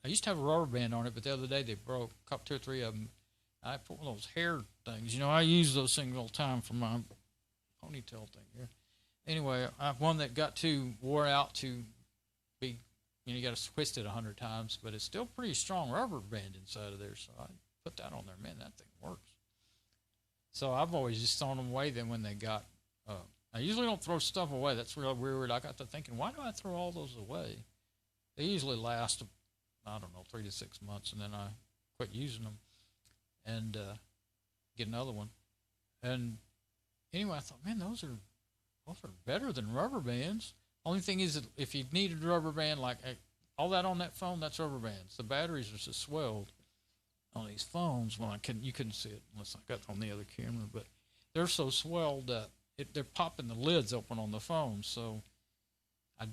used to have a rubber band on it, but the other day they broke, two or three of them. I put one of those hair things. You know, I use those things all the time for my ponytail thing here. Anyway, I have one that got too wore out to be, you got to twist it 100 times, but it's still pretty strong rubber band inside of there, so I put that on there. Man, that thing works. So I've always just thrown them away then when they got, I usually don't throw stuff away. That's real weird. I got to thinking, why do I throw all those away? They usually last, I don't know, 3 to 6 months, and then I quit using them and get another one. And anyway, I thought, man, those are better than rubber bands. Only thing is that if you needed a rubber band, like all that on that phone, that's rubber bands. The batteries are so swelled on these phones. Well, you couldn't see it unless I got on the other camera, but they're so swelled that they're popping the lids open on the phone. So I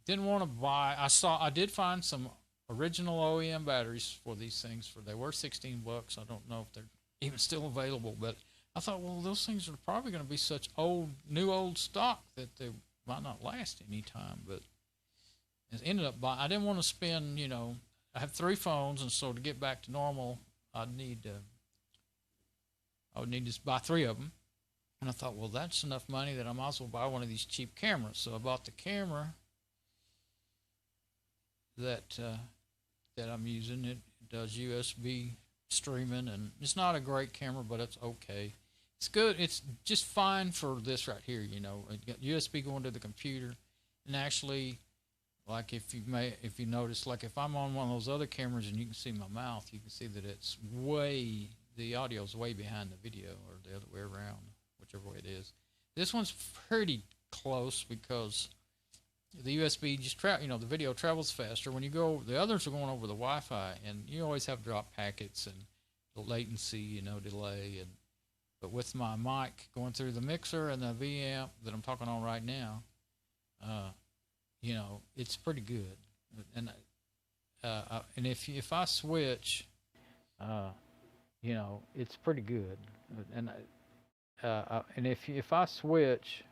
didn't want to buy. I did find some original OEM batteries for these things. They were $16. I don't know if they're even still available, but I thought, well, those things are probably going to be such new old stock that they might not last any time. But it ended up I didn't want to spend, I have 3 phones, and so to get back to normal, I would need to buy 3 of them. And I thought, well, that's enough money that I might as well buy one of these cheap cameras. So I bought the camera that I'm using. It does USB streaming, and it's not a great camera, but it's okay. It's good. It's just fine for this right here. It got USB going to the computer, and actually, like if you notice, like if I'm on one of those other cameras and you can see my mouth, you can see that it's way the audio is way behind the video, or the other way around, whichever way it is. This one's pretty close because the USB just the video travels faster. When you go, the others are going over the Wi-Fi, and you always have drop packets and the latency, delay. But with my mic going through the mixer and the V-amp that I'm talking on right now, it's pretty good. And if I switch, it's pretty good. And if I switch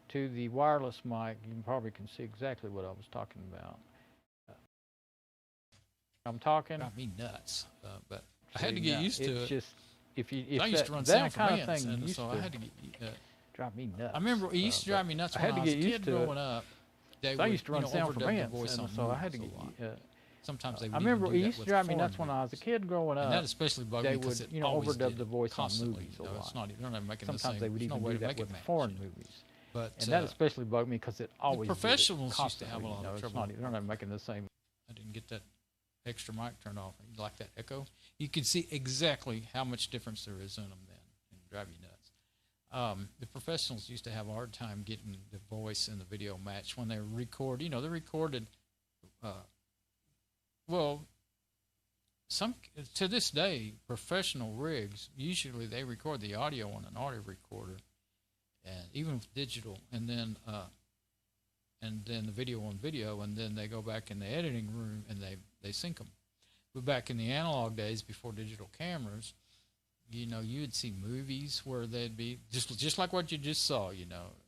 to the wireless mic, you probably can see exactly what I was talking about. I'm talking. Got me nuts, but I had to get used to it. It's just if I used to run that sound kind for of thing, and so I had to get. Drive me nuts. I remember it used to drive me nuts when I was a kid growing up. I used to run sound for bands, and so I had to get. Sometimes they would. I remember it used to drive me nuts when I was a kid growing up. And that especially bugged me because it overdub the voice on movies a lot. It's not, they're not making Sometimes they would even do that with foreign movies. But and that especially bugged me because it always the professionals used to have a lot of trouble. They're not making the same. I didn't get that extra mic turned off. You like that echo? You can see exactly how much difference there is in them then, and drive you nuts. The professionals used to have a hard time getting the voice and the video matched when they record. They recorded. To this day, professional rigs usually they record the audio on an audio recorder, and even with digital, and then the video on video, and then they go back in the editing room and they sync them. But back in the analog days, before digital cameras, you'd see movies where they'd be just like what you just saw,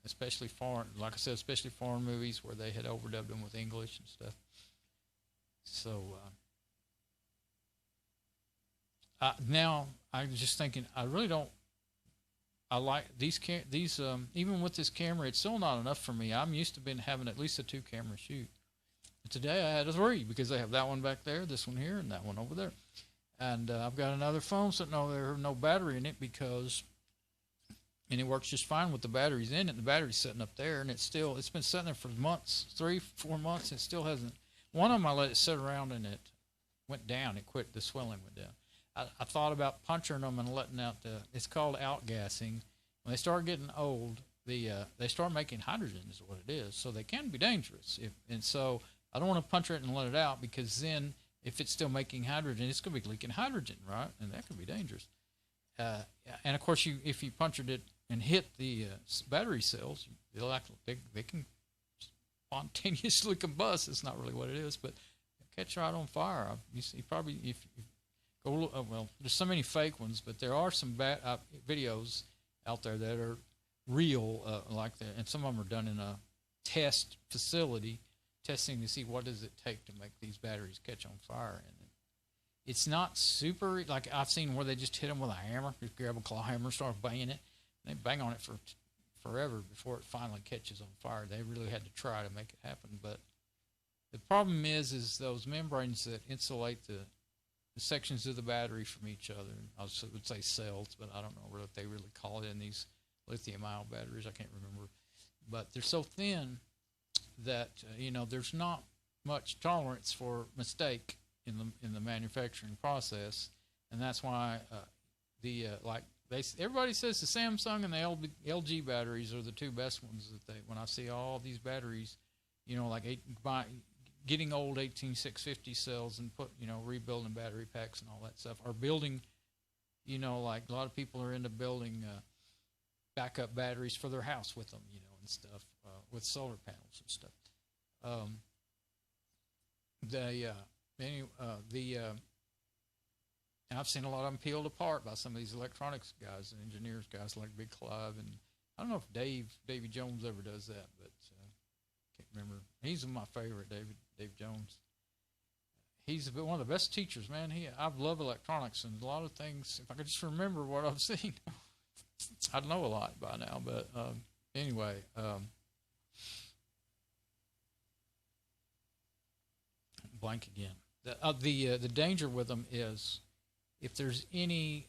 especially foreign, like I said, especially foreign movies where they had overdubbed them with English and stuff. So now I'm just thinking, I really don't. I like these even with this camera, it's still not enough for me. I'm used to having at least a 2-camera shoot. But today I had a 3 because I have that one back there, this one here, and that one over there. And I've got another phone sitting over there, no battery in it and it works just fine with the batteries in it. The battery's sitting up there, and it's been sitting there for months, 3-4 months. It still hasn't. One of them I let it sit around and it went down. It quit. The swelling went down. I thought about puncturing them and letting out it's called outgassing. When they start getting old, they start making hydrogen is what it is. So they can be dangerous. And so I don't want to puncture it and let it out, because then if it's still making hydrogen, it's going to be leaking hydrogen, right? And that could be dangerous. And of course, if you punctured it and hit the battery cells, they can spontaneously combust. It's not really what it is, but catch right on fire. You see, probably if you go, well, there's so many fake ones, but there are some videos out there that are real, like that, and some of them are done in a test facility, testing to see what does it take to make these batteries catch on fire. And it's not super, like I've seen where they just hit them with a hammer, just grab a claw hammer, start banging it, and they bang on it for forever before it finally catches on fire. They really had to try to make it happen. But the problem is those membranes that insulate the sections of the battery from each other. I would say cells, but I don't know what they really call it in these lithium-ion batteries. I can't remember. But they're so thin that there's not much tolerance for mistake in the manufacturing process, and that's why everybody says the Samsung and the LG batteries are the 2 best ones. When I see all these batteries, getting old 18650 cells and rebuilding battery packs and all that stuff, or building, like a lot of people are into building backup batteries for their house with them, and stuff, with solar panels and stuff. And I've seen a lot of them peeled apart by some of these electronics guys and engineers guys like Big Clive, and I don't know if Davy Jones ever does that, but can't remember. He's my favorite, Dave Jones. He's one of the best teachers, man. I love electronics and a lot of things. If I could just remember what I've seen, I'd know a lot by now. But anyway, blank again. The danger with them is if there's any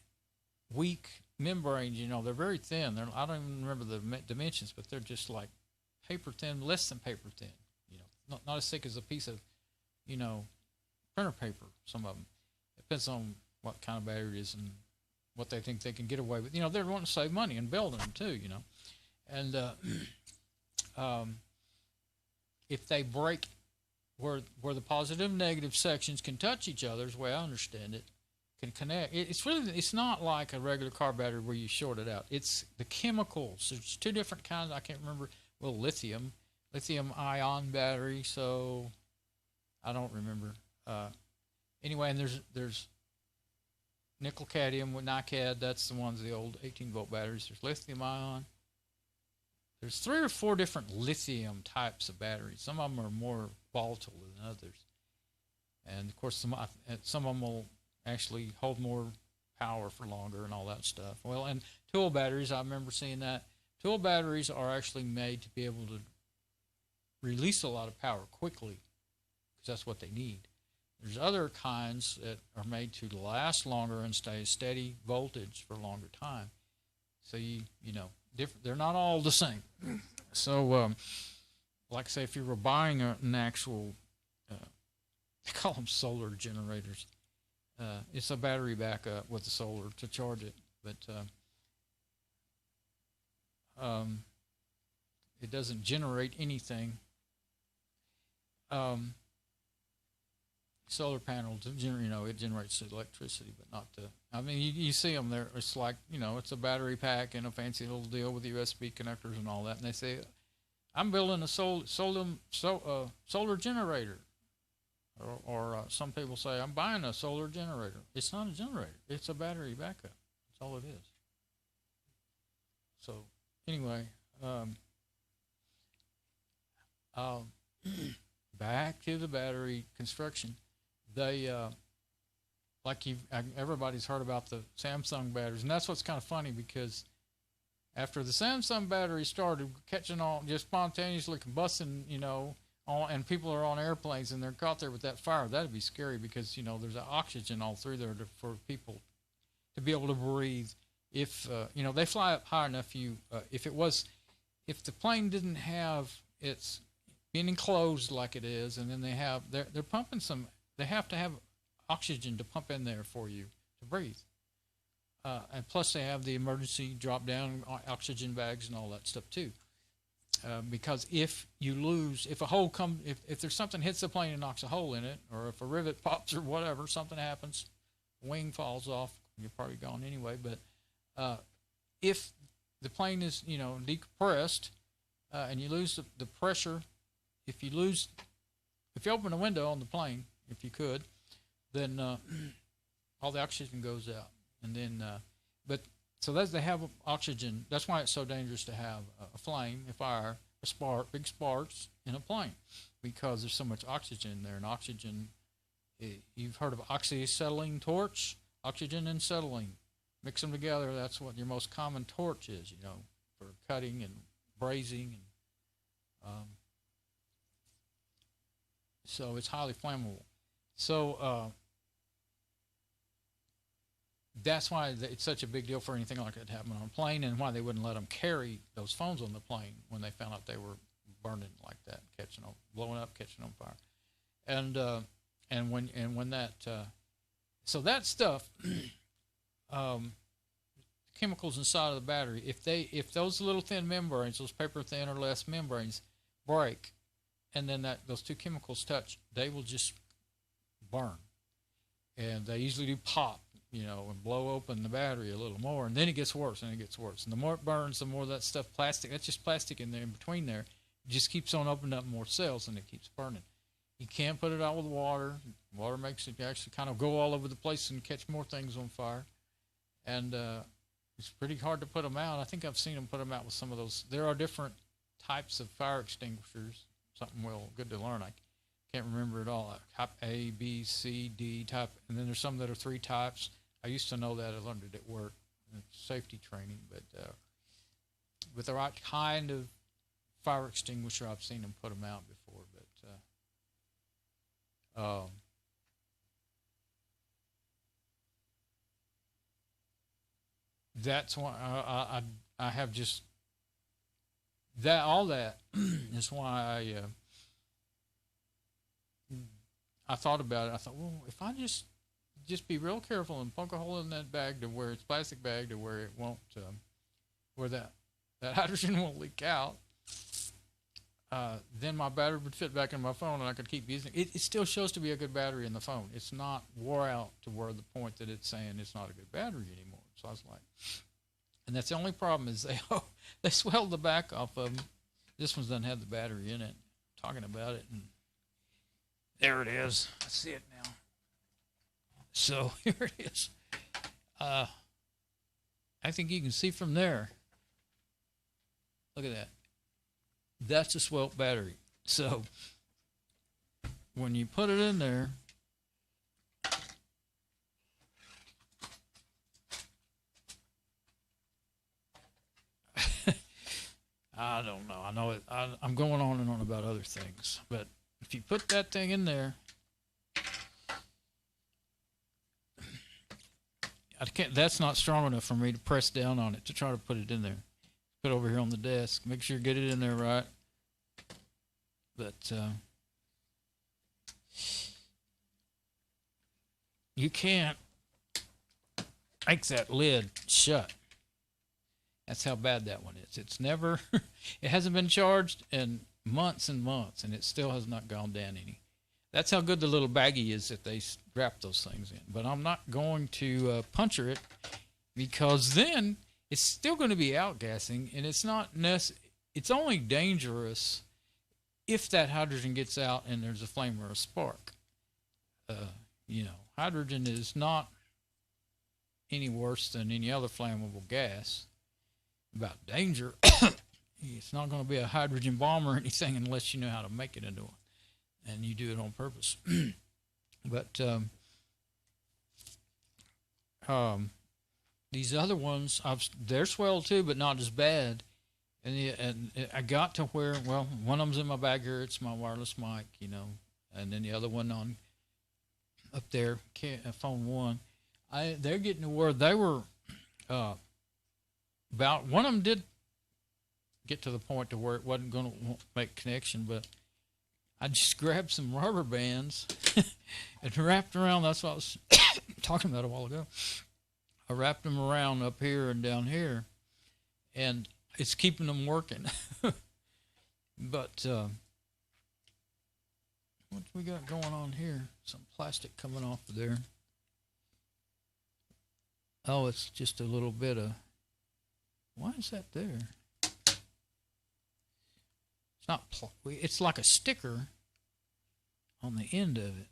weak membranes, they're very thin. I don't even remember the dimensions, but they're just like paper thin, less than paper thin. Not as thick as a piece of, printer paper. Some of them, It depends on what kind of battery it is and what they think they can get away with. You know, they're wanting to save money in building them too, you know. And if they break where the positive and negative sections can touch each other, is the way I understand it, can connect. It's not like a regular car battery where you short it out. It's the chemicals. There's two different kinds. I can't remember. Well, lithium ion battery. So I don't remember. Anyway, and there's nickel cadmium with NiCad. That's the ones, the old 18-volt batteries. There's lithium ion. There's 3 or 4 different lithium types of batteries. Some of them are more volatile than others, and of course some of them will actually hold more power for longer and all that stuff. Well, and tool batteries, I remember seeing that. Tool batteries are actually made to be able to release a lot of power quickly because that's what they need. There's other kinds that are made to last longer and stay steady voltage for a longer time. So you know, they're not all the same. So, like I say, if you were buying an actual, they call them solar generators. It's a battery backup with the solar to charge it, but it doesn't generate anything. Solar panels, you know, it generates electricity, but not the. I mean, you see them there. It's like, you know, it's a battery pack and a fancy little deal with USB connectors and all that. And they say, "I'm building a solar generator," or some people say, "I'm buying a solar generator." It's not a generator. It's a battery backup. That's all it is. So anyway, back to the battery construction. They, like everybody's heard about the Samsung batteries, and that's what's kind of funny, because after the Samsung battery started catching on, just spontaneously combusting, you know, and people are on airplanes and they're caught there with that fire, that'd be scary, because, you know, there's oxygen all through there for people to be able to breathe. If, you know, they fly up high enough, if the plane didn't have its being enclosed like it is, and then they're pumping some, they have to have oxygen to pump in there for you to breathe. And plus they have the emergency drop down oxygen bags and all that stuff too. Because if there's something hits the plane and knocks a hole in it, or if a rivet pops or whatever, something happens, wing falls off, you're probably gone anyway. But if the plane is, you know, decompressed, and you lose the pressure, if you open a window on the plane, if you could, then all the oxygen goes out. And then, so they have oxygen. That's why it's so dangerous to have a flame, a fire, a spark, big sparks in a plane, because there's so much oxygen there. And oxygen, you've heard of oxyacetylene torch, oxygen and acetylene. Mix them together, that's what your most common torch is, you know, for cutting and brazing. And so it's highly flammable. So that's why it's such a big deal for anything like that to happen on a plane, and why they wouldn't let them carry those phones on the plane when they found out they were burning like that, blowing up, catching on fire. And when that, so that stuff, chemicals inside of the battery, if those little thin membranes, those paper thin or less membranes, break, and then those two chemicals touch, they will just burn. And they usually do pop, you know, and blow open the battery a little more, and then it gets worse, and it gets worse. And the more it burns, the more that stuff, that's just plastic in there in between there, it just keeps on opening up more cells, and it keeps burning. You can't put it out with water. Water makes it actually kind of go all over the place and catch more things on fire. And it's pretty hard to put them out. I think I've seen them put them out with some of those. There are different types of fire extinguishers. Something good to learn. I can't remember it all. Type A, B, C, D type, and then there's some that are 3 types. I used to know that. I learned it at work. It's safety training, but with the right kind of fire extinguisher, I've seen them put them out before. But that's why I have just that. All that is why I thought about it. I thought, well, if I just just be real careful and poke a hole in that bag to where it's plastic bag to where it won't, where that hydrogen won't leak out. Then my battery would fit back in my phone and I could keep using it. It still shows to be a good battery in the phone. It's not wore out to where the point that it's saying it's not a good battery anymore. So I was like, and that's the only problem is they swelled the back off of them. This one doesn't have the battery in it. I'm talking about it, and there it is. I see it now. So here it is. I think you can see from there. Look at that. That's a swelled battery. So when you put it in there, I don't know. I know it. I'm going on and on about other things, but if you put that thing in there, I can't. That's not strong enough for me to press down on it to try to put it in there. Put it over here on the desk. Make sure you get it in there right. But you can't make that lid shut. That's how bad that one is. It's never, it hasn't been charged in months and months, and it still has not gone down any. That's how good the little baggie is that they wrap those things in. But I'm not going to puncture it, because then it's still going to be outgassing, and it's not it's only dangerous if that hydrogen gets out and there's a flame or a spark. You know, hydrogen is not any worse than any other flammable gas. About danger, it's not going to be a hydrogen bomb or anything unless you know how to make it into one, and you do it on purpose. But these other ones, they're swelled too, but not as bad. And I got to where, well, one of them's in my bag here. It's my wireless mic, you know, and then the other one on up there, phone one. They're getting to where they were. About one of them did get to the point to where it wasn't going to make connection, but I just grabbed some rubber bands and wrapped around. That's what I was talking about a while ago. I wrapped them around up here and down here, and it's keeping them working. But what we got going on here? Some plastic coming off of there. Oh, it's just a little bit of. Why is that there? It's not. It's like a sticker on the end of it.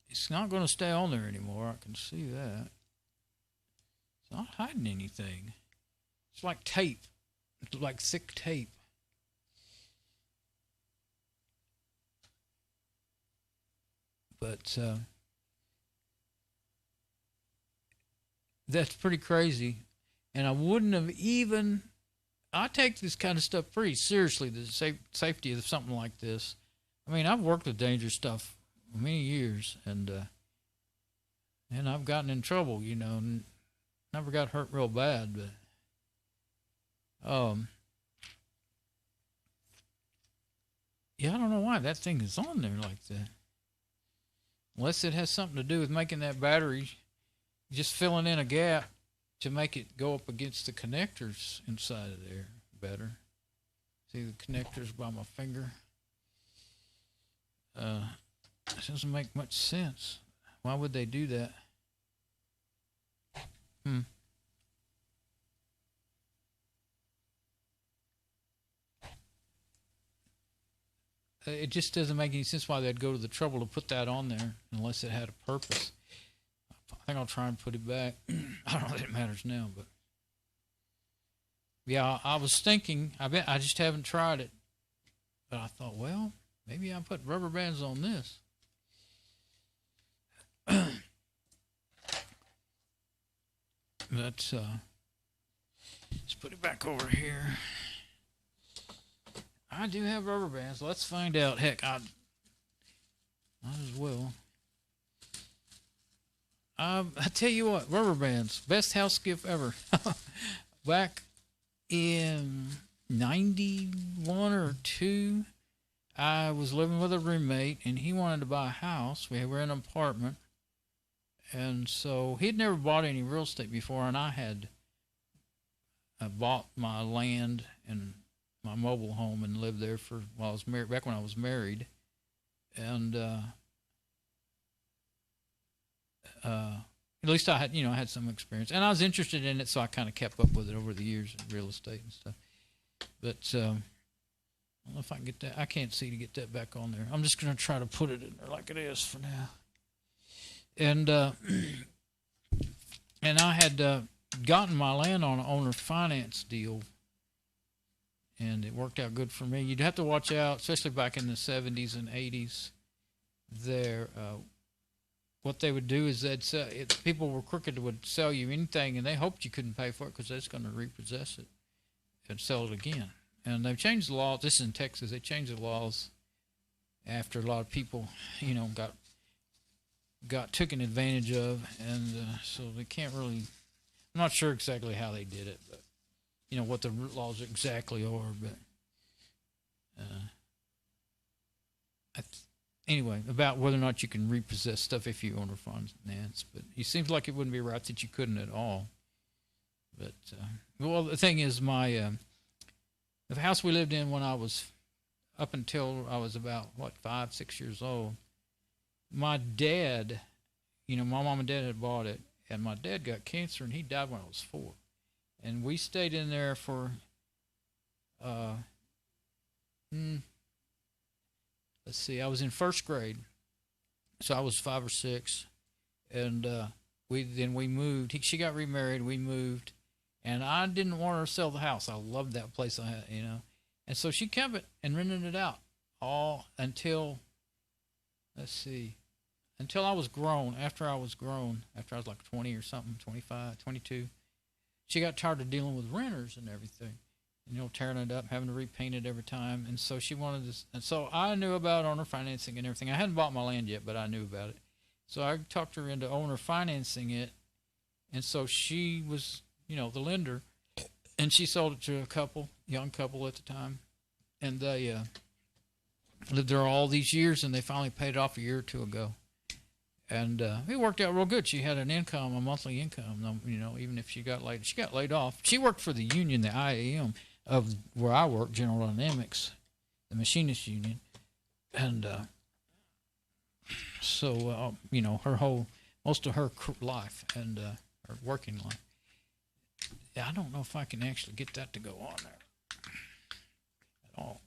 It's not going to stay on there anymore. I can see that. It's not hiding anything. It's like tape. It's like thick tape. But that's pretty crazy. And I wouldn't have even... I take this kind of stuff pretty seriously, the safety of something like this. I mean, I've worked with dangerous stuff for many years, and I've gotten in trouble, you know, and never got hurt real bad, but yeah, I don't know why that thing is on there like that. Unless it has something to do with making that battery, just filling in a gap to make it go up against the connectors inside of there better. See the connectors by my finger? It doesn't make much sense. Why would they do that? It just doesn't make any sense why they'd go to the trouble to put that on there unless it had a purpose. I think I'll try and put it back. I don't know if it matters now, but yeah, I was thinking. I just haven't tried it, but I thought, well, maybe I'll put rubber bands on this. Let's put it back over here. I do have rubber bands. Let's find out. Heck, I might as well. I tell you what, rubber bands, best house gift ever. Back in 91 or 2, I was living with a roommate, and he wanted to buy a house. We were in an apartment, and so he'd never bought any real estate before, and I had bought my land and my mobile home and lived there for while I was married, back when I was married, and at least I had, I had some experience, and I was interested in it, so I kind of kept up with it over the years in real estate and stuff. But I don't know if I can get that. I can't see to get that back on there. I'm just going to try to put it in there like it is for now. And and I had gotten my land on an owner finance deal, and it worked out good for me. You'd have to watch out, especially back in the 70s and 80s. There, what they would do is they'd sell. If people were crooked, would sell you anything, and they hoped you couldn't pay for it because they're just going to repossess it and sell it again. And they've changed the laws. This is in Texas. They changed the laws after a lot of people, got taken advantage of, and so they can't really. I'm not sure exactly how they did it, but what the laws exactly are. But anyway, about whether or not you can repossess stuff if you own or finance, but it seems like it wouldn't be right that you couldn't at all. But well, the thing is, the house we lived in when I was up until I was about 5, 6 years old. My dad, my mom and dad had bought it, and my dad got cancer, and he died when I was 4. And we stayed in there for, let's see, I was in first grade, so I was 5 or 6, and we moved. She got remarried, we moved, and I didn't want her to sell the house. I loved that place, and so she kept it and rented it out all until, until I was grown. After I was like 20 or something, 25, 22, she got tired of dealing with renters and everything, tearing it up, having to repaint it every time. And so she wanted this. And so I knew about owner financing and everything. I hadn't bought my land yet, but I knew about it. So I talked her into owner financing it. And so she was, the lender, and she sold it to a young couple at the time. And they lived there all these years, and they finally paid it off a year or 2 ago. And it worked out real good. She had a monthly income, even if she got laid off. She worked for the union, the IAM, of where I work, General Dynamics, the machinist union. And so, most of her life and her working life. Yeah, I don't know if I can actually get that to go on there at all.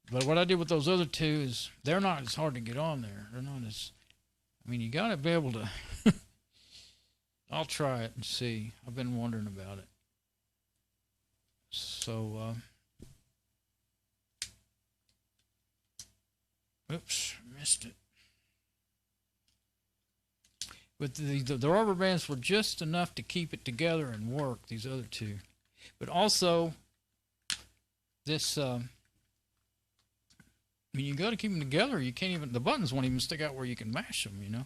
But what I did with those other two is they're not as hard to get on there. They're not as, you got to be able to. I'll try it and see. I've been wondering about it. So, oops, missed it. But the rubber bands were just enough to keep it together and work, these other two. But also, this, you got to keep them together. You can't even, the buttons won't even stick out where you can mash them,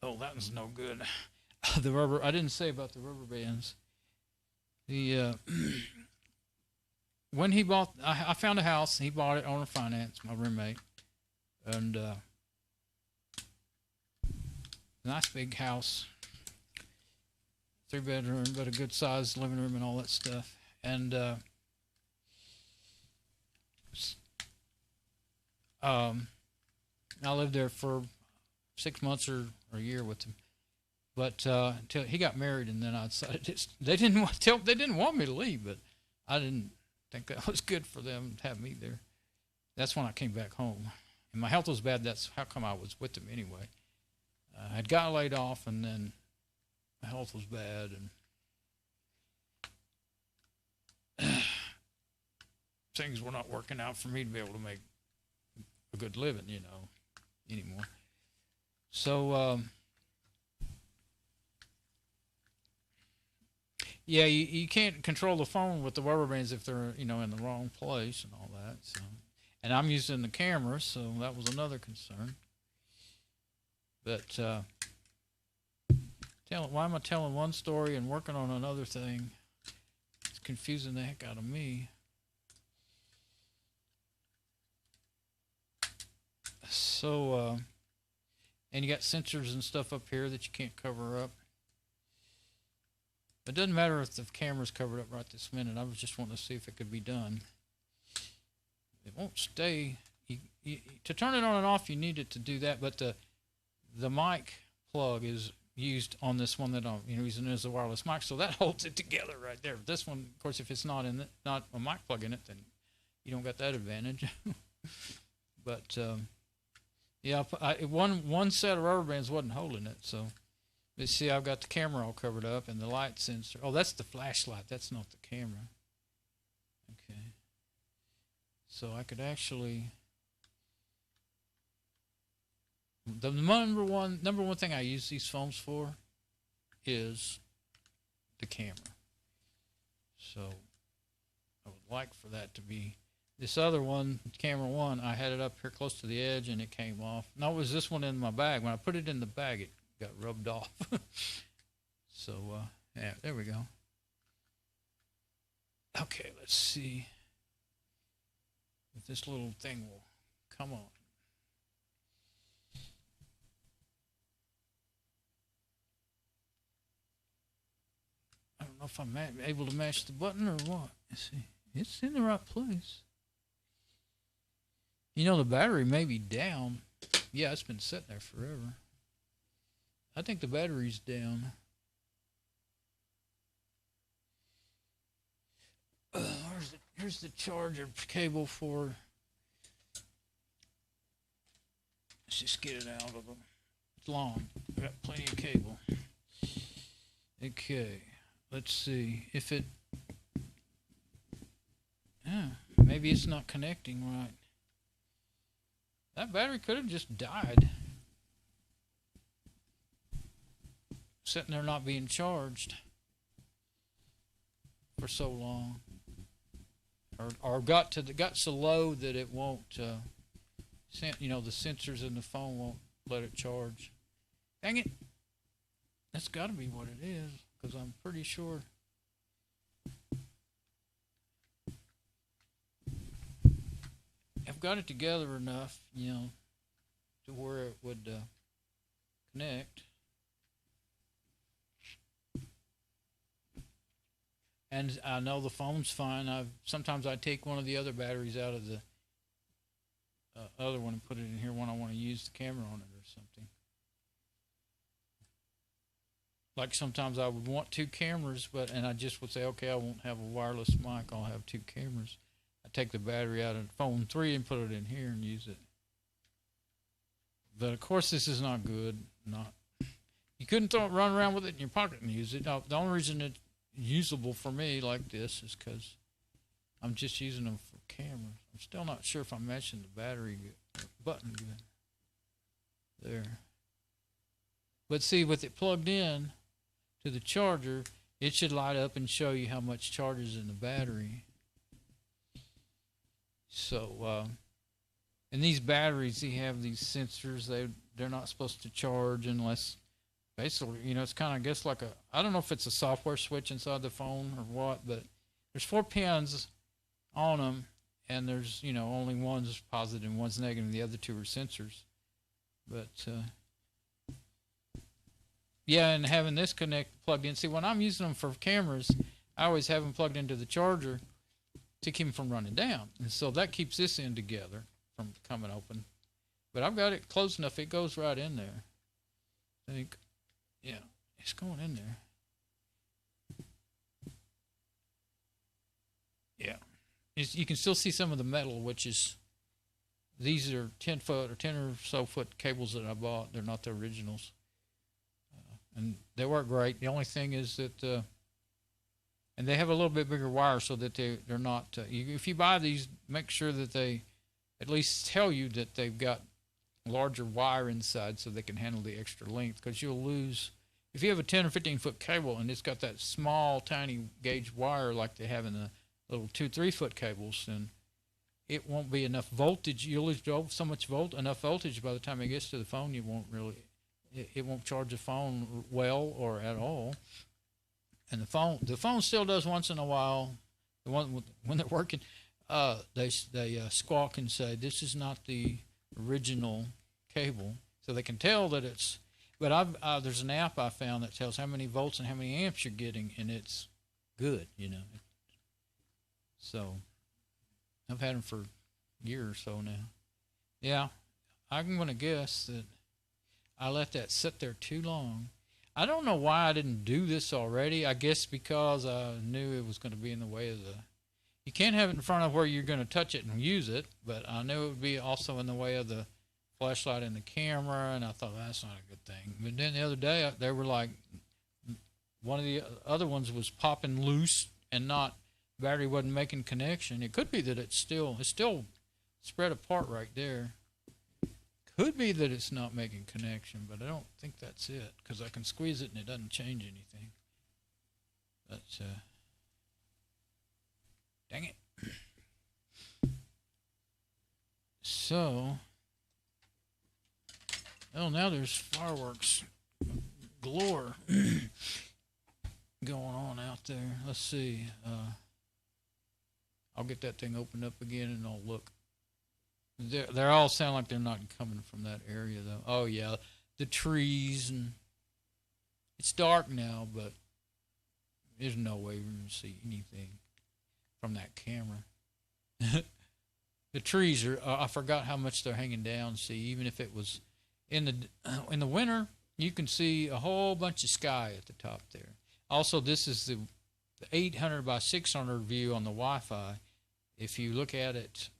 Oh, that was no good. The rubber, I didn't say about the rubber bands. When he bought, I found a house, he bought it on finance, my roommate. And, nice big house, 3-bedroom, but a good sized living room and all that stuff. And I lived there for 6 months or a year with him, but until he got married, and then I decided they didn't want me to leave, but I didn't think that was good for them to have me there. That's when I came back home, and my health was bad. That's how come I was with them anyway. I had got laid off, and then my health was bad, and things were not working out for me to be able to make a good living, anymore. So, yeah, you can't control the phone with the rubber bands if they're, in the wrong place and all that. So, and I'm using the camera, so that was another concern. But why am I telling one story and working on another thing? It's confusing the heck out of me. So, and you got sensors and stuff up here that you can't cover up. It doesn't matter if the camera's covered up right this minute. I was just wanting to see if it could be done. It won't stay. To turn it on and off, you need it to do that. But the mic plug is used on this one that I'm using as a wireless mic, so that holds it together right there. This one, of course, if it's not a mic plug in it, then you don't got that advantage. But yeah, one set of rubber bands wasn't holding it, so. But see, I've got the camera all covered up and the light sensor. Oh, that's the flashlight. That's not the camera. Okay. So I could actually. The number one thing I use these phones for is the camera. So I would like for that to be. This other one, camera one, I had it up here close to the edge and it came off. No, it was this one in my bag. When I put it in the bag, it got rubbed off. So yeah, there we go. Okay, let's see if this little thing will come on. I don't know if I'm able to match the button or what. Let's see. It's in the right place. You know, the battery may be down. Yeah, it's been sitting there forever. I think the battery's down. Here's the charger cable for. Let's just get it out of them. It's long. I got plenty of cable. Okay, let's see if it. Yeah, maybe it's not connecting right. That battery could have just died. Sitting there not being charged for so long, or got so low that it won't. The sensors in the phone won't let it charge. Dang it! That's got to be what it is, because I'm pretty sure. I've got it together enough, to where it would connect. And I know the phone's fine. Sometimes I take one of the other batteries out of the other one and put it in here when I want to use the camera on it or something. Like sometimes I would want two cameras, and I just would say, okay, I won't have a wireless mic. I'll have two cameras. I take the battery out of phone 3 and put it in here and use it. But of course, this is not good. You couldn't run around with it in your pocket and use it. Now, the only reason it's usable for me like this is because I'm just using them for cameras. I'm still not sure if I'm matching the battery button good. There. But see, with it plugged in to the charger, it should light up and show you how much charge is in the battery. So, and these batteries, they have these sensors. They're not supposed to charge unless, basically, it's kind of, I guess, like I don't know if it's a software switch inside the phone or what, but there's 4 pins on them, and there's, only one's positive and one's negative. The other 2 are sensors. But, yeah, and having this plugged in. See, when I'm using them for cameras, I always have them plugged into the charger to keep them from running down. And so that keeps this end together from coming open. But I've got it close enough, it goes right in there. I think, yeah, it's going in there. Yeah. You can still see some of the metal, which is, these are 10 foot or 10 or so foot cables that I bought. They're not the originals. And they work great. The only thing is that, and they have a little bit bigger wire so that they're not, if you buy these, make sure that they at least tell you that they've got larger wire inside so they can handle the extra length, because you'll lose, if you have a 10 or 15 foot cable and it's got that small tiny gauge wire like they have in the little 2-3 foot cables, then it won't be enough voltage. You'll lose so much enough voltage by the time it gets to the phone, you won't really, it won't charge the phone well or at all. And the phone still does once in a while. The one when they're working, they squawk and say, "This is not the original cable, so they can tell that it's. But there's an app I found that tells how many volts and how many amps you're getting, and it's good, you know. So I've had them for a year or so now. Yeah, I'm going to guess that I let that sit there too long. I don't know why I didn't do this already. I guess because I knew it was going to be in the way of the... You can't have it in front of where you're going to touch it and use it, but I knew it would be also in the way of the flashlight and the camera, and I thought, that's not a good thing. But then the other day, they were like, one of the other ones was popping loose and battery wasn't making connection. It could be that it's still spread apart right there. Could be that it's not making connection, but I don't think that's it, because I can squeeze it and it doesn't change anything. That's dang it. So, oh, now there's fireworks galore going on out there. Let's see. I'll get that thing opened up again and I'll look. They all sound like they're not coming from that area, though. Oh, yeah, the trees, and it's dark now, but there's no way we're going to see anything from that camera. The trees are, I forgot how much they're hanging down. See, even if it was in the winter, you can see a whole bunch of sky at the top there. Also, this is the 800 by 600 view on the Wi-Fi. If you look at it,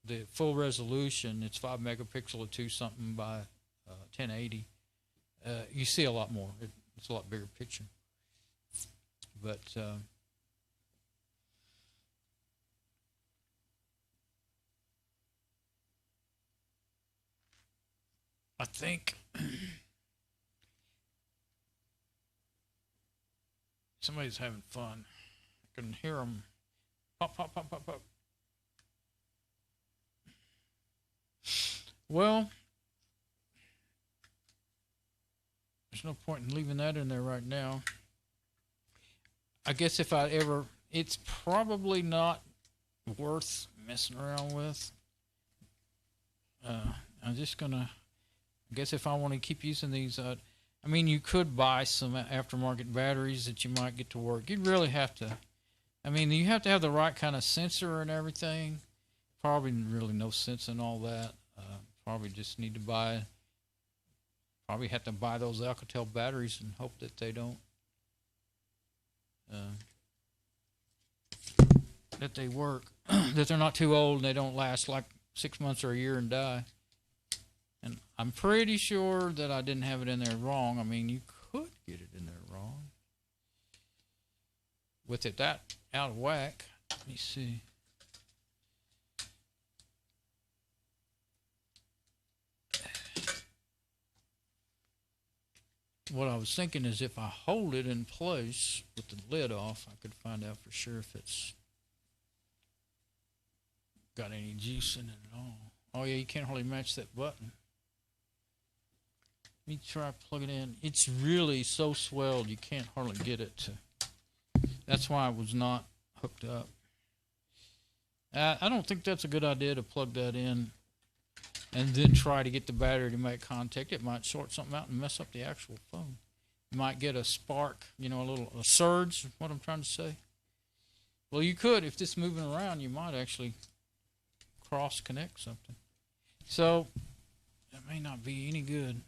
the full resolution, it's 5 megapixel at 2 something by 1080. You see a lot more. It's a lot bigger picture. But I think somebody's having fun. I can hear them pop, pop, pop, pop, pop. Well, there's no point in leaving that in there right now. I guess if I ever, it's probably not worth messing around with. I'm just gonna, I guess if I want to keep using these, I mean, you could buy some aftermarket batteries that you might get to work. You'd really have to, I mean, you have to have the right kind of sensor and everything. Probably really no sense in all that. Probably just need to probably have to buy those Alcatel batteries and hope that they don't, that they work, that they're not too old and they don't last like 6 months or a year and die. And I'm pretty sure that I didn't have it in there wrong. I mean, you could get it in there wrong. With it that out of whack, let me see. What I was thinking is if I hold it in place with the lid off, I could find out for sure if it's got any juice in it at all. Oh yeah, you can't hardly match that button. Let me try plug it in. It's really so swelled you can't hardly get it to. That's why I was not hooked up. I don't think that's a good idea to plug that in and then try to get the battery to make contact. It might short something out and mess up the actual phone. You might get a spark, you know, a surge, what I'm trying to say. Well, you could, if this is moving around, you might actually cross-connect something. So, that may not be any good.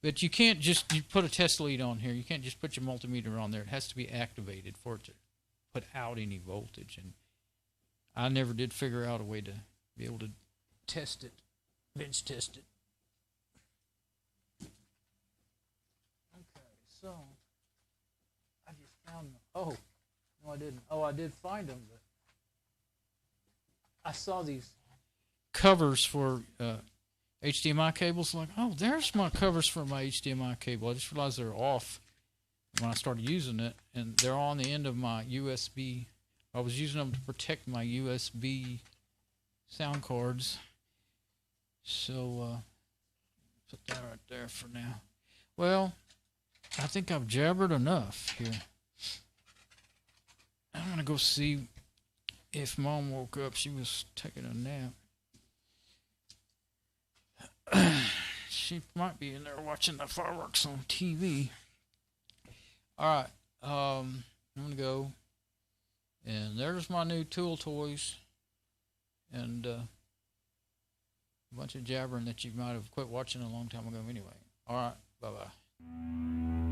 But you can't just, you put a test lead on here. You can't just put your multimeter on there. It has to be activated for it to put out any voltage. And I never did figure out a way to be able to test it. Bench test it. Okay, so I just found them. Oh, no, I didn't. Oh, I did find them, but I saw these covers for HDMI cables. Like, oh, there's my covers for my HDMI cable. I just realized they're off when I started using it, and they're on the end of my USB. I was using them to protect my USB sound cards. So, put that right there for now. Well, I think I've jabbered enough here. I'm going to go see if Mom woke up. She was taking a nap. she might be in there watching the fireworks on TV. All right, I'm gonna go, and there's my new tool toys, and a bunch of jabbering that you might have quit watching a long time ago anyway. All right, bye-bye.